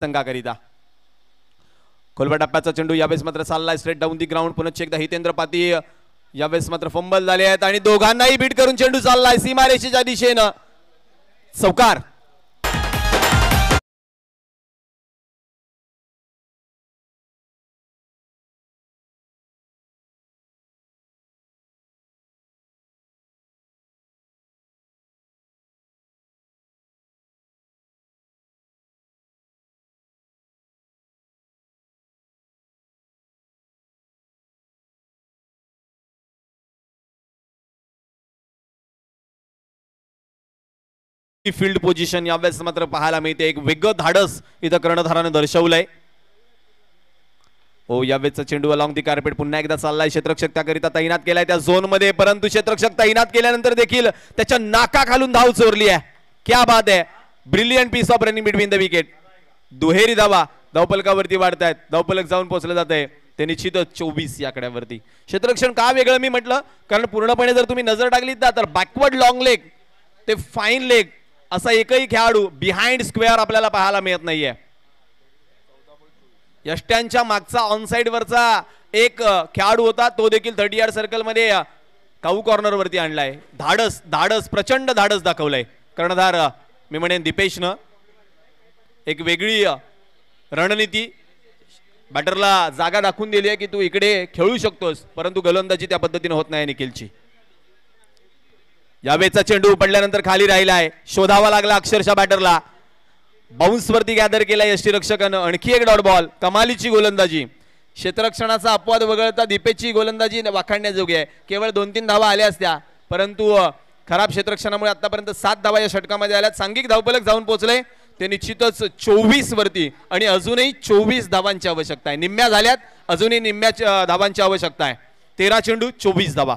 Speaker 2: संघाकरिता. खोलवा टप्प्याचा चेंडू यावेळेस मात्र चाललाय स्ट्रेट डाऊन दी ग्राउंड. पुन्हा एकदा हितेंद्र पाती यावेळेस मात्र फंबल झाले आहेत आणि दोघांनाही बीट करून चेंडू चाललाय सीमारेषेच्या दिशेनं. चौकार. फील्ड पोझिशन यावेळेस मात्र पाहायला मिळते. एक वेगळं धाडस इथं कर्णधारानं दर्शवलंय. हो यावेळेसचा चेंडू अलॉंग दी कार्पेट पुन्हा एकदा चाललाय. क्षेत्ररक्षक त्याकरिता तैनात केलाय त्या झोन मध्ये, परंतु क्षेत्ररक्षक तैनात केल्यानंतर देखील त्याच्या नाका खालून धाव चोरली आहे. क्या बात आहे. Brilliant piece of running between the wicket. दुहेरी धावा धावपलकावरती वाढतायत. धावपलक जाऊन पोहोचलं जात आहे ते निश्चितच 24 या आकड्यावरती. क्षेत्ररक्षण का वेगळं मी म्हटलं, कारण पूर्णपणे जर तुम्ही नजर टाकलीत ना तर बॅकवर्ड लॉंग लेग ते फाईन लेग असा एकही खेळाडू बिहाइंड स्क्वेअर आपल्याला पाहायला मिळत नाहीये. यष्ट्यांच्या मागचा ऑनसाइड वरचा एक खेळाडू होता तो देखील 30 यार्ड सर्कल मध्ये काऊ कॉर्नर वरती आणलाय. धाडस धाडस प्रचंड धाडस दाखवलंय कर्णधार मी म्हणेन दीपेशनं. एक वेगळी रणनीती बॅटरला जागा दाखवून दिली आहे की तू इकडे खेळू शकतोस, परंतु गोलंदाजी त्या पद्धतीने होत नाही निखिलची. यावेळेचा चेंडू पडल्यानंतर खाली राहिला आहे. शोधावा लागला अक्षरशः बॅटरला. बाउन्स वरती गॅदर केला यष्टीरक्षकानं. आणखी एक डॉट बॉल. कमालीची गोलंदाजी. क्षेत्ररक्षणाचा अपवाद वगळता दीपेशची गोलंदाजी वाखाणण्याजोगी आहे. केवळ 2-3 धावा आल्या असत्या, परंतु खराब क्षेत्ररक्षणामुळे आतापर्यंत 7 धावा या षटकामध्ये आल्यात. सांघिक धावपलक जाऊन पोहोचले ते निश्चितच 24 वरती आणि अजूनही 24 धावांची आवश्यकता आहे. निम्म्या झाल्यात, अजूनही निम्म्या धावांची आवश्यकता आहे. 13 चेंडू 24 धावा.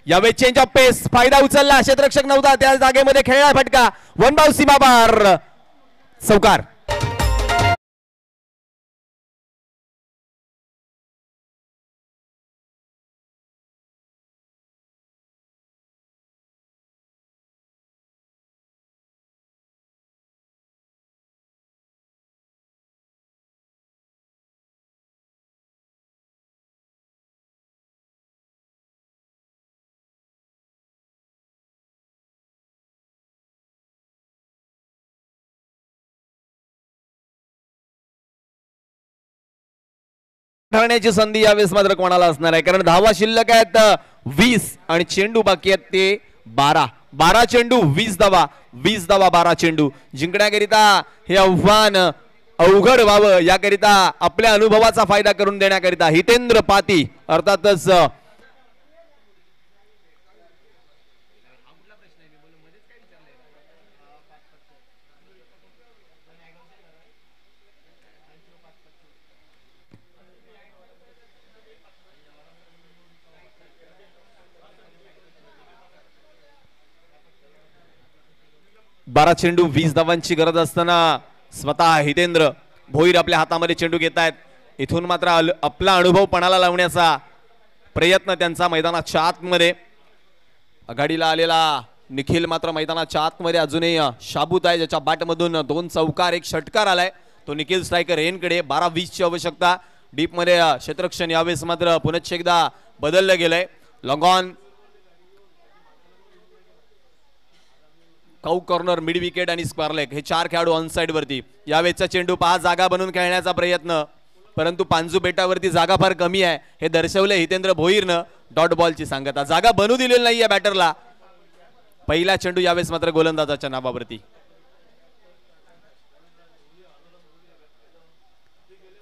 Speaker 2: यावेळी चेंज ऑफ पेस फायदा उचलला. क्षेत्ररक्षक नव्हता त्या जागेमध्ये खेळला फटका. वन बाउन्स सीमा पार. चौकार. ठरण्याची संधी यावेळेस मात्र कोणाला असणार आहे, कारण धावा शिल्लक आहेत 20 आणि चेंडू बाकी आहेत ते 12. 12 चेंडू 20 धावा. 20 धावा 12 चेंडू. जिंकण्याकरिता हे आव्हान अवघड व्हावं याकरिता आपल्या अनुभवाचा फायदा करून देण्याकरिता हितेंद्र पाती अर्थातच बारा चेंडू 20 धावांची गरज असताना स्वतः हितेंद्र भोईर आपल्या हातामध्ये चेंडू घेत आहेत. इथून मात्र आपला अनुभव पणाला लावण्याचा प्रयत्न त्यांचा मैदानाच्या आतमध्ये. आघाडीला आलेला निखिल मात्र मैदानाच्या आतमध्ये अजूनही शाबूत आहे, ज्याच्या बॅटमधून 2 चौकार 1 षटकार आलाय. तो निखिल स्ट्रायकर रेनकडे. 12-20 ची आवश्यकता. डीप मध्ये क्षेत्ररक्षण यावेळेस मात्र पुनश्च एकदा बदललं गेलंय. Long on cow corner mid wicket आणि स्क्वेअर लेग हे 4 खेळाडू ऑन साइड वरती. यावेळेचा चेंडू 5 जागा बनवून खेळण्याचा प्रयत्न, परंतु पांजू बेटावरती जागा फार कमी आहे हे दर्शवले हितेंद्र भोईरनं. डॉट बॉलची सांगता. जागा बनवू दिलेली नाहीये बॅटरला. पहिला चेंडू यावेळेस मात्र गोलंदाजाच्या नावावरती.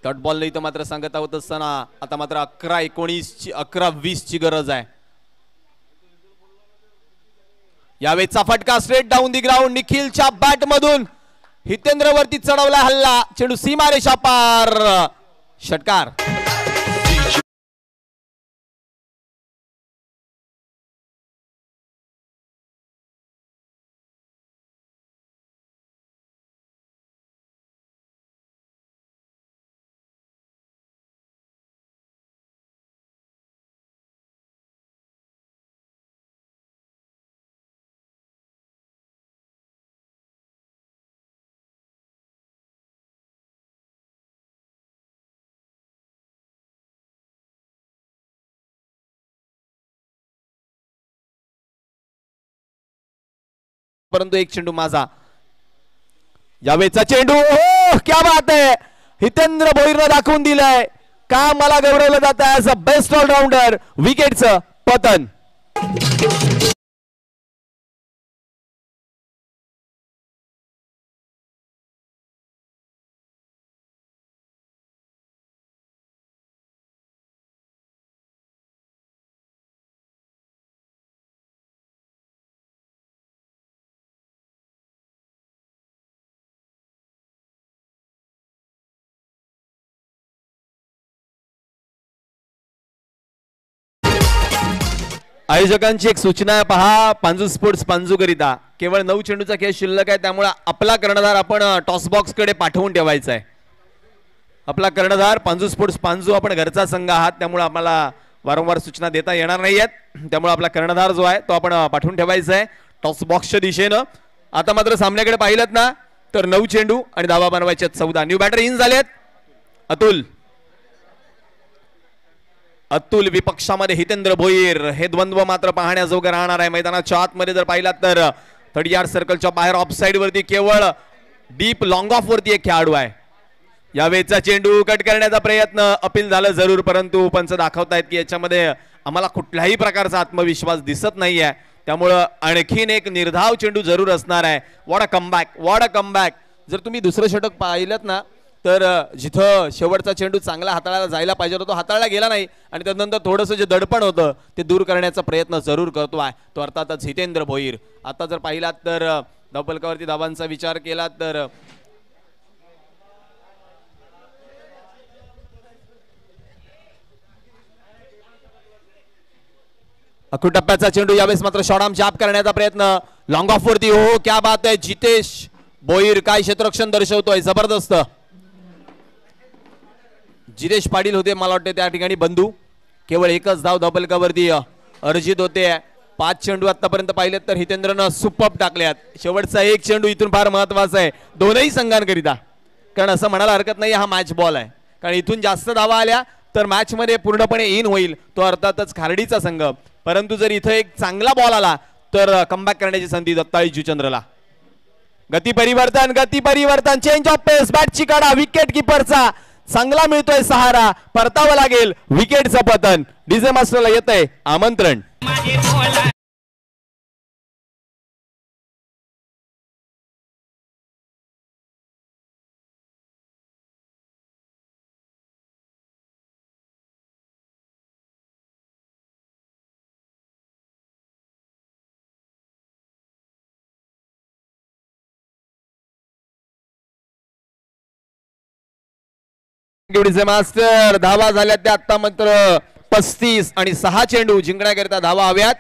Speaker 2: डॉट बॉल नाही तर मात्र सांगता होत असताना आता मात्र 11-19 ची 11-20 ची गरज आहे. यावेळेचा फटका स्ट्रेट डाऊन दी ग्राउंड. निखिलच्या बॅट मधून हितेंद्र वरती चढवला हल्ला. चेंडू सीमारेषा पार. षटकार. परंतु एक चेंडू माझा. यावेळेचा चेंडू, हो क्या बात आहे, हितेंद्र भोईरनं दाखवून दिलंय का मला गौरवलं जात आहे ॲज अ बेस्ट ऑलराऊंडर. विकेटचं पतन. आयोजकांची एक सूचना आहे पहा, पांजू स्पोर्ट्स पांजू करिता केवळ 9 चेंडूचा खेळ शिल्लक आहे, त्यामुळे आपला कर्णधार आपण टॉस बॉक्स कडे पाठवून ठेवायचा आहे. आपला कर्णधार पांजू स्पोर्ट्स पांजू, आपण घरचा संघ आहात त्यामुळे आम्हाला वारंवार सूचना देता येणार नाही आहेत, त्यामुळे आपला कर्णधार जो आहे तो आपण पाठवून ठेवायचा आहे टॉस बॉक्सच्या दिशेनं. आता मात्र सामन्याकडे पाहिलं ना तर 9 चेंडू आणि धावा बनवायचे 14. न्यू बॅटर इन झालेत. अतुल विपक्षामध्ये हितेंद्र भोईर. हे द्वंद्व मात्र पाहण्याजोगं राहणार आहे. मैदानाच्या आतमध्ये जर पाहिलात तर 30 यार्ड सर्कलच्या बाहेर ऑफ साइड वरती केवळ डीप लॉंग ऑफ वरती एक खेळाडू आहे. यावेळेचा चेंडू कट करण्याचा प्रयत्न अपील झालं जरूर, परंतु पंच दाखवतायत की याच्यामध्ये आम्हाला कुठल्याही प्रकारचा आत्मविश्वास दिसत नाहीये, त्यामुळं आणखीन एक निर्धाव चेंडू जरूर असणार आहे. What a comeback. जर तुम्ही दुसरं षटक पाहिलं ना तर जिथं शेवटचा चेंडू चांगला हाताळायला जायला पाहिजे होता तो हाताळला गेला नाही आणि त्यानंतर थोडंसं जे दडपण होतं ते दूर करण्याचा प्रयत्न जरूर करतोय तो अर्थातच हितेंद्र भोईर. आता जर पाहिलात तर धावफलकावरती धावांचा विचार केला तर अखू टप्प्याचा चेंडू यावेळेस मात्र शॉर्टआर्म जाप करण्याचा प्रयत्न लॉंग ऑफ वरती. हो क्या बात आहे, जितेश भोईर काय क्षेत्ररक्षण दर्शवतोय, जबरदस्त. जितेश पाटील होते मला वाटते त्या ठिकाणी बंधू. केवळ एकच धाव धावफलकावरती अर्जित होते. 5 चेंडू आतापर्यंत पाहिलेत तर हितेंद्रनं सुपर्ब टाकल्यात. शेवटचा एक चेंडू इथून फार महत्वाचा आहे दोनही संघांकरिता, कारण असं म्हणायला हरकत नाही हा मॅच बॉल आहे, कारण इथून जास्त धावा आल्या तर मॅच मध्ये पूर्णपणे इन होईल तो अर्थातच खारडीचा संघ, परंतु जर इथं एक चांगला बॉल आला तर कमबॅक करण्याची संधी दत्ताळी जुचंद्रला. गती परिवर्तन चेंज ऑफ पेस, बॅटची काढा, विकेट किपरचा चांगला मिळतोय सहारा, परतावं लागेल. विकेटचं पतन. डीजे मास्टरला येतंय आमंत्रण. मास्टर धावा झाल्या त्या आता मात्र 35 आणि 6 चेंडू जिंकण्याकरिता धावा हव्यात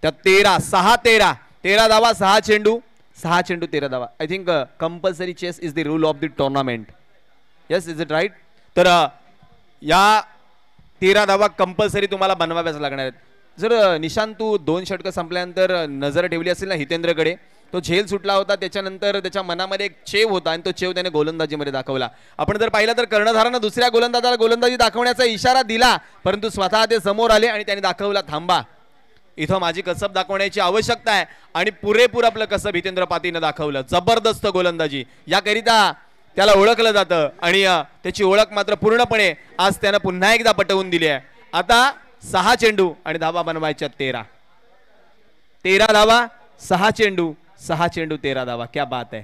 Speaker 2: त्या 13 धावा 6 चेंडू 13 धावा. I think compulsory chase is the rule of the tournament. Yes, is it right? तर या 13 धावा कंपल्सरी तुम्हाला बनवाव्याच लागणार आहेत. जर निशांत तू 2 षटकं संपल्यानंतर नजर ठेवली असेल ना हितेंद्रकडे, तो झेल सुटला होता त्याच्यानंतर त्याच्या मनामध्ये एक चेव होता आणि तो चेव त्याने गोलंदाजीमध्ये दाखवला. आपण जर पाहिलं तर कर्णधारानं दुसऱ्या गोलंदाजाला गोलंदाजी दाखवण्याचा इशारा दिला, परंतु स्वतः ते समोर आले आणि त्यांनी दाखवला थांबा, इथं माझी कसब दाखवण्याची आवश्यकता आहे, आणि पुरेपूर आपलं कसब हितेंद्र पाटीलनं दाखवलं. जबरदस्त गोलंदाजी याकरिता त्याला ओळखलं जातं आणि त्याची ओळख मात्र पूर्णपणे आज त्यानं पुन्हा एकदा पटवून दिली आहे. आता 6 चेंडू आणि धावा बनवायच्या 13 धावा 6 चेंडू 13 धावा. क्या बात आहे.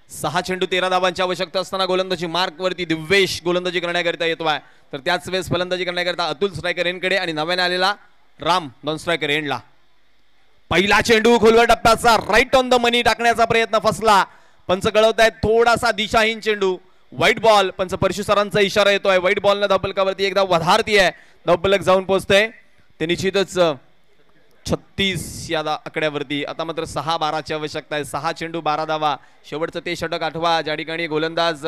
Speaker 2: सहा चेंडू 13 धावांची आवश्यकता असताना गोलंदाजी मार्क वरती दिव्येश गोलंदाजी करण्याकरिता येतोय, तर त्याच वेळेस फलंदाजी करण्याकरिता अतुल स्ट्रायकर एंडकडे आणि नव्याने आलेला राम 2 स्ट्रायकर एंडला. पहिला चेंडू खोलवर टप्प्याचा राईट ऑन द मनी टाकण्याचा प्रयत्न फसला. पंच कळवतायत थोडासा दिशाहीन चेंडू, व्हाईट बॉल. पंच परशु सरांचा इशारा येतोय. व्हाईट बॉल न धावफलकावरती एकदा वधारतीये, धावफलक जाऊन पोहोचते ते निश्चितच 36 या आकड्यावरती. आता मात्र 6-12ची आवश्यकता आहे. 6 चेंडू 12 धावा. शेवटचं ते षटक आठवा ज्या ठिकाणी गोलंदाज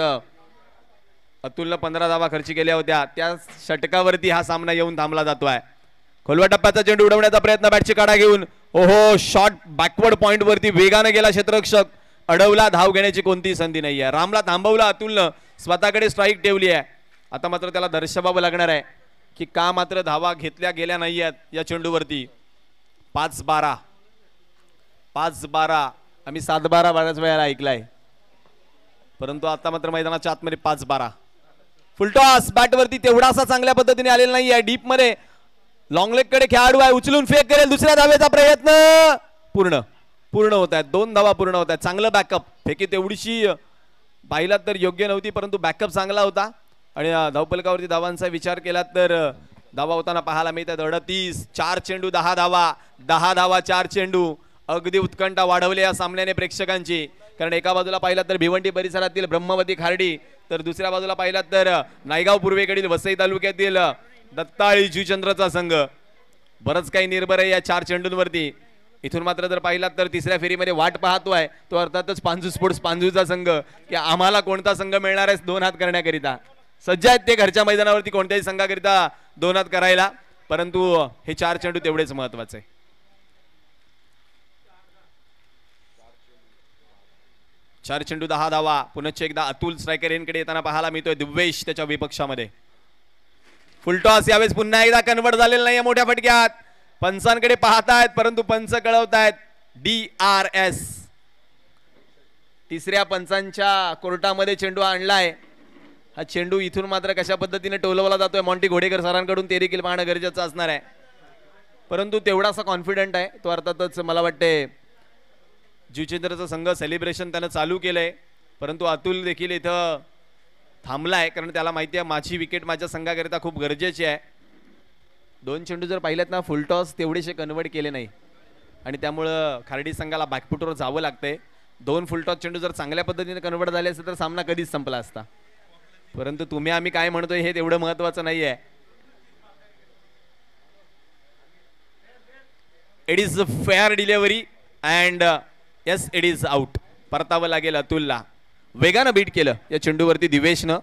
Speaker 2: अतुलनं 15 धावा खर्च केल्या होत्या, त्या षटकावरती हा सामना येऊन थांबला जातोय. खोलवा टप्प्याचा चेंडू उडवण्याचा प्रयत्न बॅटची काढा घेऊन. ओहो, शॉट बॅकवर्ड पॉइंट वरती वेगाने गेला क्षेत्ररक्षक, अडवला, धाव घेण्याची कोणतीही संधी नाही आहे. रामला थांबवला अतुलनं, स्वतःकडे स्ट्राईक ठेवली आहे. आता मात्र त्याला दर्शवावं लागणार आहे की का मात्र धावा घेतल्या गेल्या नाही आहेत या चेंडूवरती. 5-12 5-12 आम्ही 7-12 बऱ्याच वेळेला ऐकलाय, परंतु आता मात्र मैदानाच्या आतमध्ये 5-12. फुलटॉस बॅटवरती तेवढासा चांगल्या पद्धतीने आलेला नाही आहे. डीप मध्ये लॉंग लेग कडे खेळाडू आहे, उचलून फेक करेल. दुसऱ्या धावेचा प्रयत्न पूर्ण होत आहेत. 2 धावा पूर्ण होत आहेत. चांगलं बॅकअप, फेकी तेवढीशी पाहिला तर योग्य नव्हती, परंतु बॅकअप चांगला होता. आणि धावफलकावरती धावांचा विचार केला तर धावा होताना पाहायला मिळतात 38. 4 चेंडू 10 धावा, 10 धावा 4 चेंडू. अगदी उत्कंठा वाढवली या सामन्याने प्रेक्षकांची. कारण एका बाजूला पाहिला तर भिवंडी परिसरातील ब्रह्मवती खार्डी, तर दुसऱ्या बाजूला पाहिला तर नायगाव पूर्वेकडील वसई तालुक्यातील दत्ताळी जुचंद्रचा संघ. बरंच काही निर्भर आहे या 4 चेंडूंवरती. इथून मात्र जर पाहिला तर तिसऱ्या फेरीमध्ये वाट पाहतोय तो अर्थातच पांजू स्पोर्ट्स पांजूचा संघ, की आम्हाला कोणता संघ मिळणार आहे 2 हात करण्याकरिता. सज्ज आहेत ते घरच्या मैदानावरती कोणत्याही संघाकरिता 2 हात करायला, परंतु हे 4 चेंडू तेवढेच महत्वाचे आहे. 4 चेंडू 10 धावा. पुनश्च एकदा अतुल स्ट्रायकर यांकडे येताना पाहायला मिळतोय. दिव्येश त्याच्या विपक्षामध्ये. फुलटॉस यावेळेस पुन्हा एकदा कन्वर्ट झालेला नाहीये मोठ्या फटक्यात. पंचांकडे पाहतायत परंतु पंच कळवतायत DRS. तिसऱ्या पंचांच्या कोर्टामध्ये चेंडू आणलाय. हा चेंडू इथून मात्र कशा पद्धतीने टोलवला जातोय मॉन्टी घोडेकर सरांकडून ते देखील पाहणं गरजेचं असणार आहे, परंतु तेवढासा कॉन्फिडंट आहे तो. अर्थातच मला वाटते जुचेंद्रचा संघ सेलिब्रेशन त्यानं चालू केलंय, परंतु अतुल देखील इथं थांबलाय कारण त्याला माहिती आहे माझी विकेट माझ्या संघाकरिता खूप गरजेची आहे. 2 चेंडू जर पाहिलेत ना फुलटॉस तेवढेसे कन्वर्ट केले नाही आणि त्यामुळं खार्डी संघाला बॅकफुटवर जावं लागतंय. 2 फुलटॉस चेंडू जर चांगल्या पद्धतीने कन्वर्ट झाले असते तर सामना कधीच संपला असता, परंतु तुम्ही आम्ही काय म्हणतोय हे तेवढं महत्वाचं नाहीये. It is fair delivery and yes it is out. परतावं लागेल अतुलला. वेगानं बीट केलं या चेंडूवरती दिवेशनं,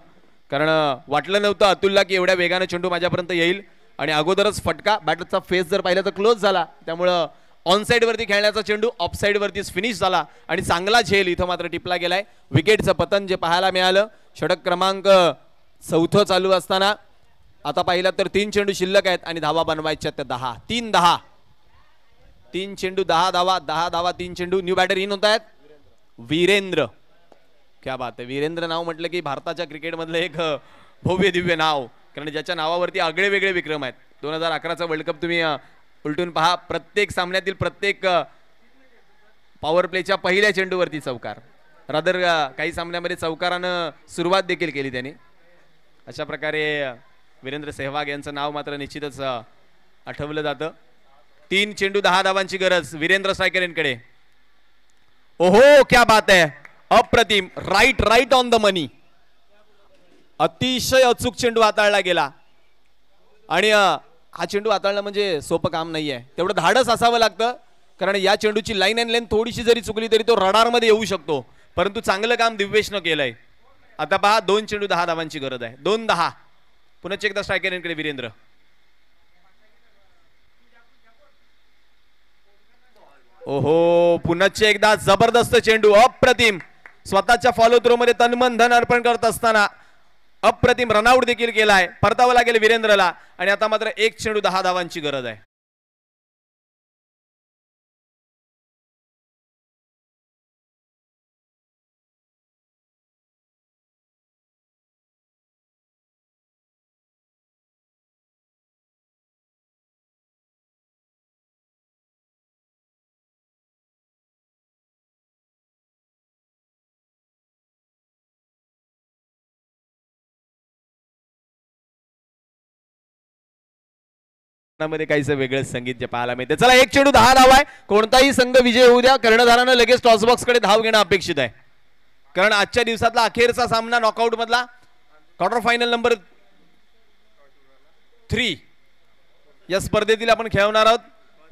Speaker 2: कारण वाटलं नव्हतं अतुलला की एवढ्या वेगानं चेंडू माझ्यापर्यंत येईल आणि अगोदरच फटका. बॅटरचा फेस जर पाहिला तर क्लोज झाला, त्यामुळं ऑन साइड वरती खेळण्याचा चेंडू ऑफ साइड वरतीच फिनिश झाला आणि चांगला झेल इथं मात्र टिपला गेलाय. विकेटचं पतन जे पाहायला मिळालं. षटक क्रमांक 4 चालू असताना आता पाहिलं तर 3 चेंडू शिल्लक आहेत आणि धावा बनवायच्या त्या 10. 3-10 3 चेंडू 10 धावा, 10 धावा 3 चेंडू. न्यू बॅटर इन होत आहेत वीरेंद्र. क्या बात आहे. वीरेंद्र नाव म्हटलं की भारताच्या क्रिकेटमधलं एक भव्य दिव्य नाव, कारण ज्याच्या नावावरती आगळे वेगळे विक्रम आहेत. 2011चा वर्ल्ड कप तुम्ही उलटून पहा. प्रत्येक सामन्यातील प्रत्येक पॉवर प्लेच्या पहिल्या चेंडूवरती चौकार. रादर काही सामन्यामध्ये चौकारानं सुरुवात देखील केली त्यांनी. अशा प्रकारे वीरेंद्र सेहवाग यांचं नाव मात्र निश्चितच आठवलं जातं. 3 चेंडू 10 धावांची गरज वीरेंद्र स्ट्रायकर यांकडे. ओहो क्या बात आहे. अप्रतिम. राईट ऑन द मनी. अतिशय अचूक चेंडू हाताळला गेला आणि हा चेंडू हाताळणं म्हणजे सोपं काम नाहीये. तेवढं धाडस असावं लागतं, कारण या चेंडूची लाईन अँड लेंथ थोडीशी जरी चुकली तरी तो रडार मध्ये येऊ शकतो, परंतु चांगलं काम दिव्येशनं केलंय. आता पहा 2 चेंडू 10 धावांची गरज आहे. 2-10. पुन्हा एकदा स्ट्रायकर यांकडे वीरेंद्र. ओहो पुन्हा एकदा जबरदस्त चेंडू. अप्रतिम. स्वतःच्या फॉलो थ्रो मध्ये तनमन धन अर्पण करत असताना अप्रतिम रनआउट देखील केलाय. परतावं लागेल वीरेंद्रला आणि आता मात्र 1 चेंडू 10 धावांची गरज आहे. मध्ये काहीच वेगळंच संगीत जे पाहायला मिळते. चला 1 चेंडू 10 धाव आहे. कोणताही संघ विजय होऊ द्या, कर्णधारानं लगेच टॉस बॉक्स कडे धाव घेणं अपेक्षित आहे, कारण आजच्या दिवसातला अखेरचा सामना नॉकआउट मधला क्वार्टर फायनल नंबर 3 या स्पर्धेतील आपण खेळवणार आहोत.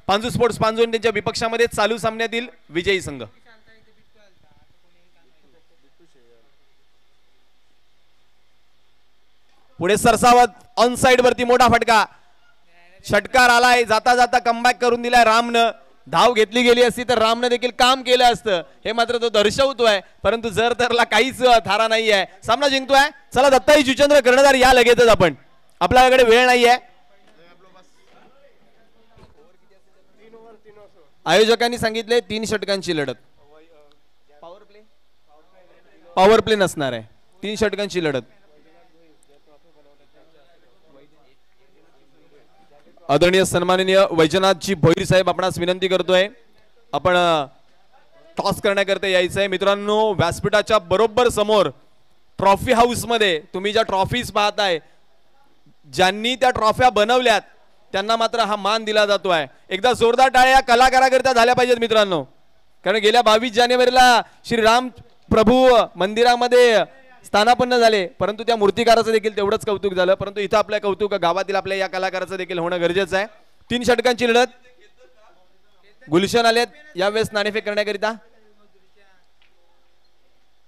Speaker 2: पांजू स्पोर्ट्स पांजून त्यांच्या विपक्षामध्ये चालू सामन्यातील विजयी संघ. पुढे सरसावत ऑन साइड वरती मोठा फटका. षटकार आलाय. जाता जाता कमबॅक करून दिलाय रामनं. धाव घेतली गेली असती तर रामने देखील काम केलं असतं हे मात्र तो दर्शवतोय, परंतु जर तरला काहीच थारा नाही आहे. सामना जिंकतोय. चला दत्ताई जुचंद्र कर्णधार या लगेचच आपण, आपल्याकडे वेळ नाहीये. आयोजकांनी सांगितले 3 षटकांची लढत, पॉवर प्ले नसणार आहे, 3 षटकांची लढत. आदरणीय सन्माननीय वैजनाथजी भोईर साहेब आपणास विनंती करतोय, आपण टॉस करण्याकरता यायचं आहे. मित्रांनो, व्यासपीठाच्या बरोबर समोर ट्रॉफी हाऊस मध्ये तुम्ही ज्या ट्रॉफीज पाहताय, ज्यांनी त्या ट्रॉफ्या बनवल्यात त्यांना मात्र हा मान दिला जातोय. एकदा जोरदार टाळ्या कलाकाराकरिता झाल्या पाहिजेत मित्रांनो, कारण गेल्या 22 जानेवारीला श्री राम प्रभू मंदिरामध्ये स्थानापन्न झाले, परंतु त्या मूर्तिकाराचं देखील तेवढंच कौतुक झालं. परंतु इथं आपल्या कौतुक गावातील आपल्या या कलाकाराचं देखील होणं गरजेचं आहे. 3 षटकांची लढत. गुलशन आलेत यावेळेस नाणेफेक करण्याकरिता.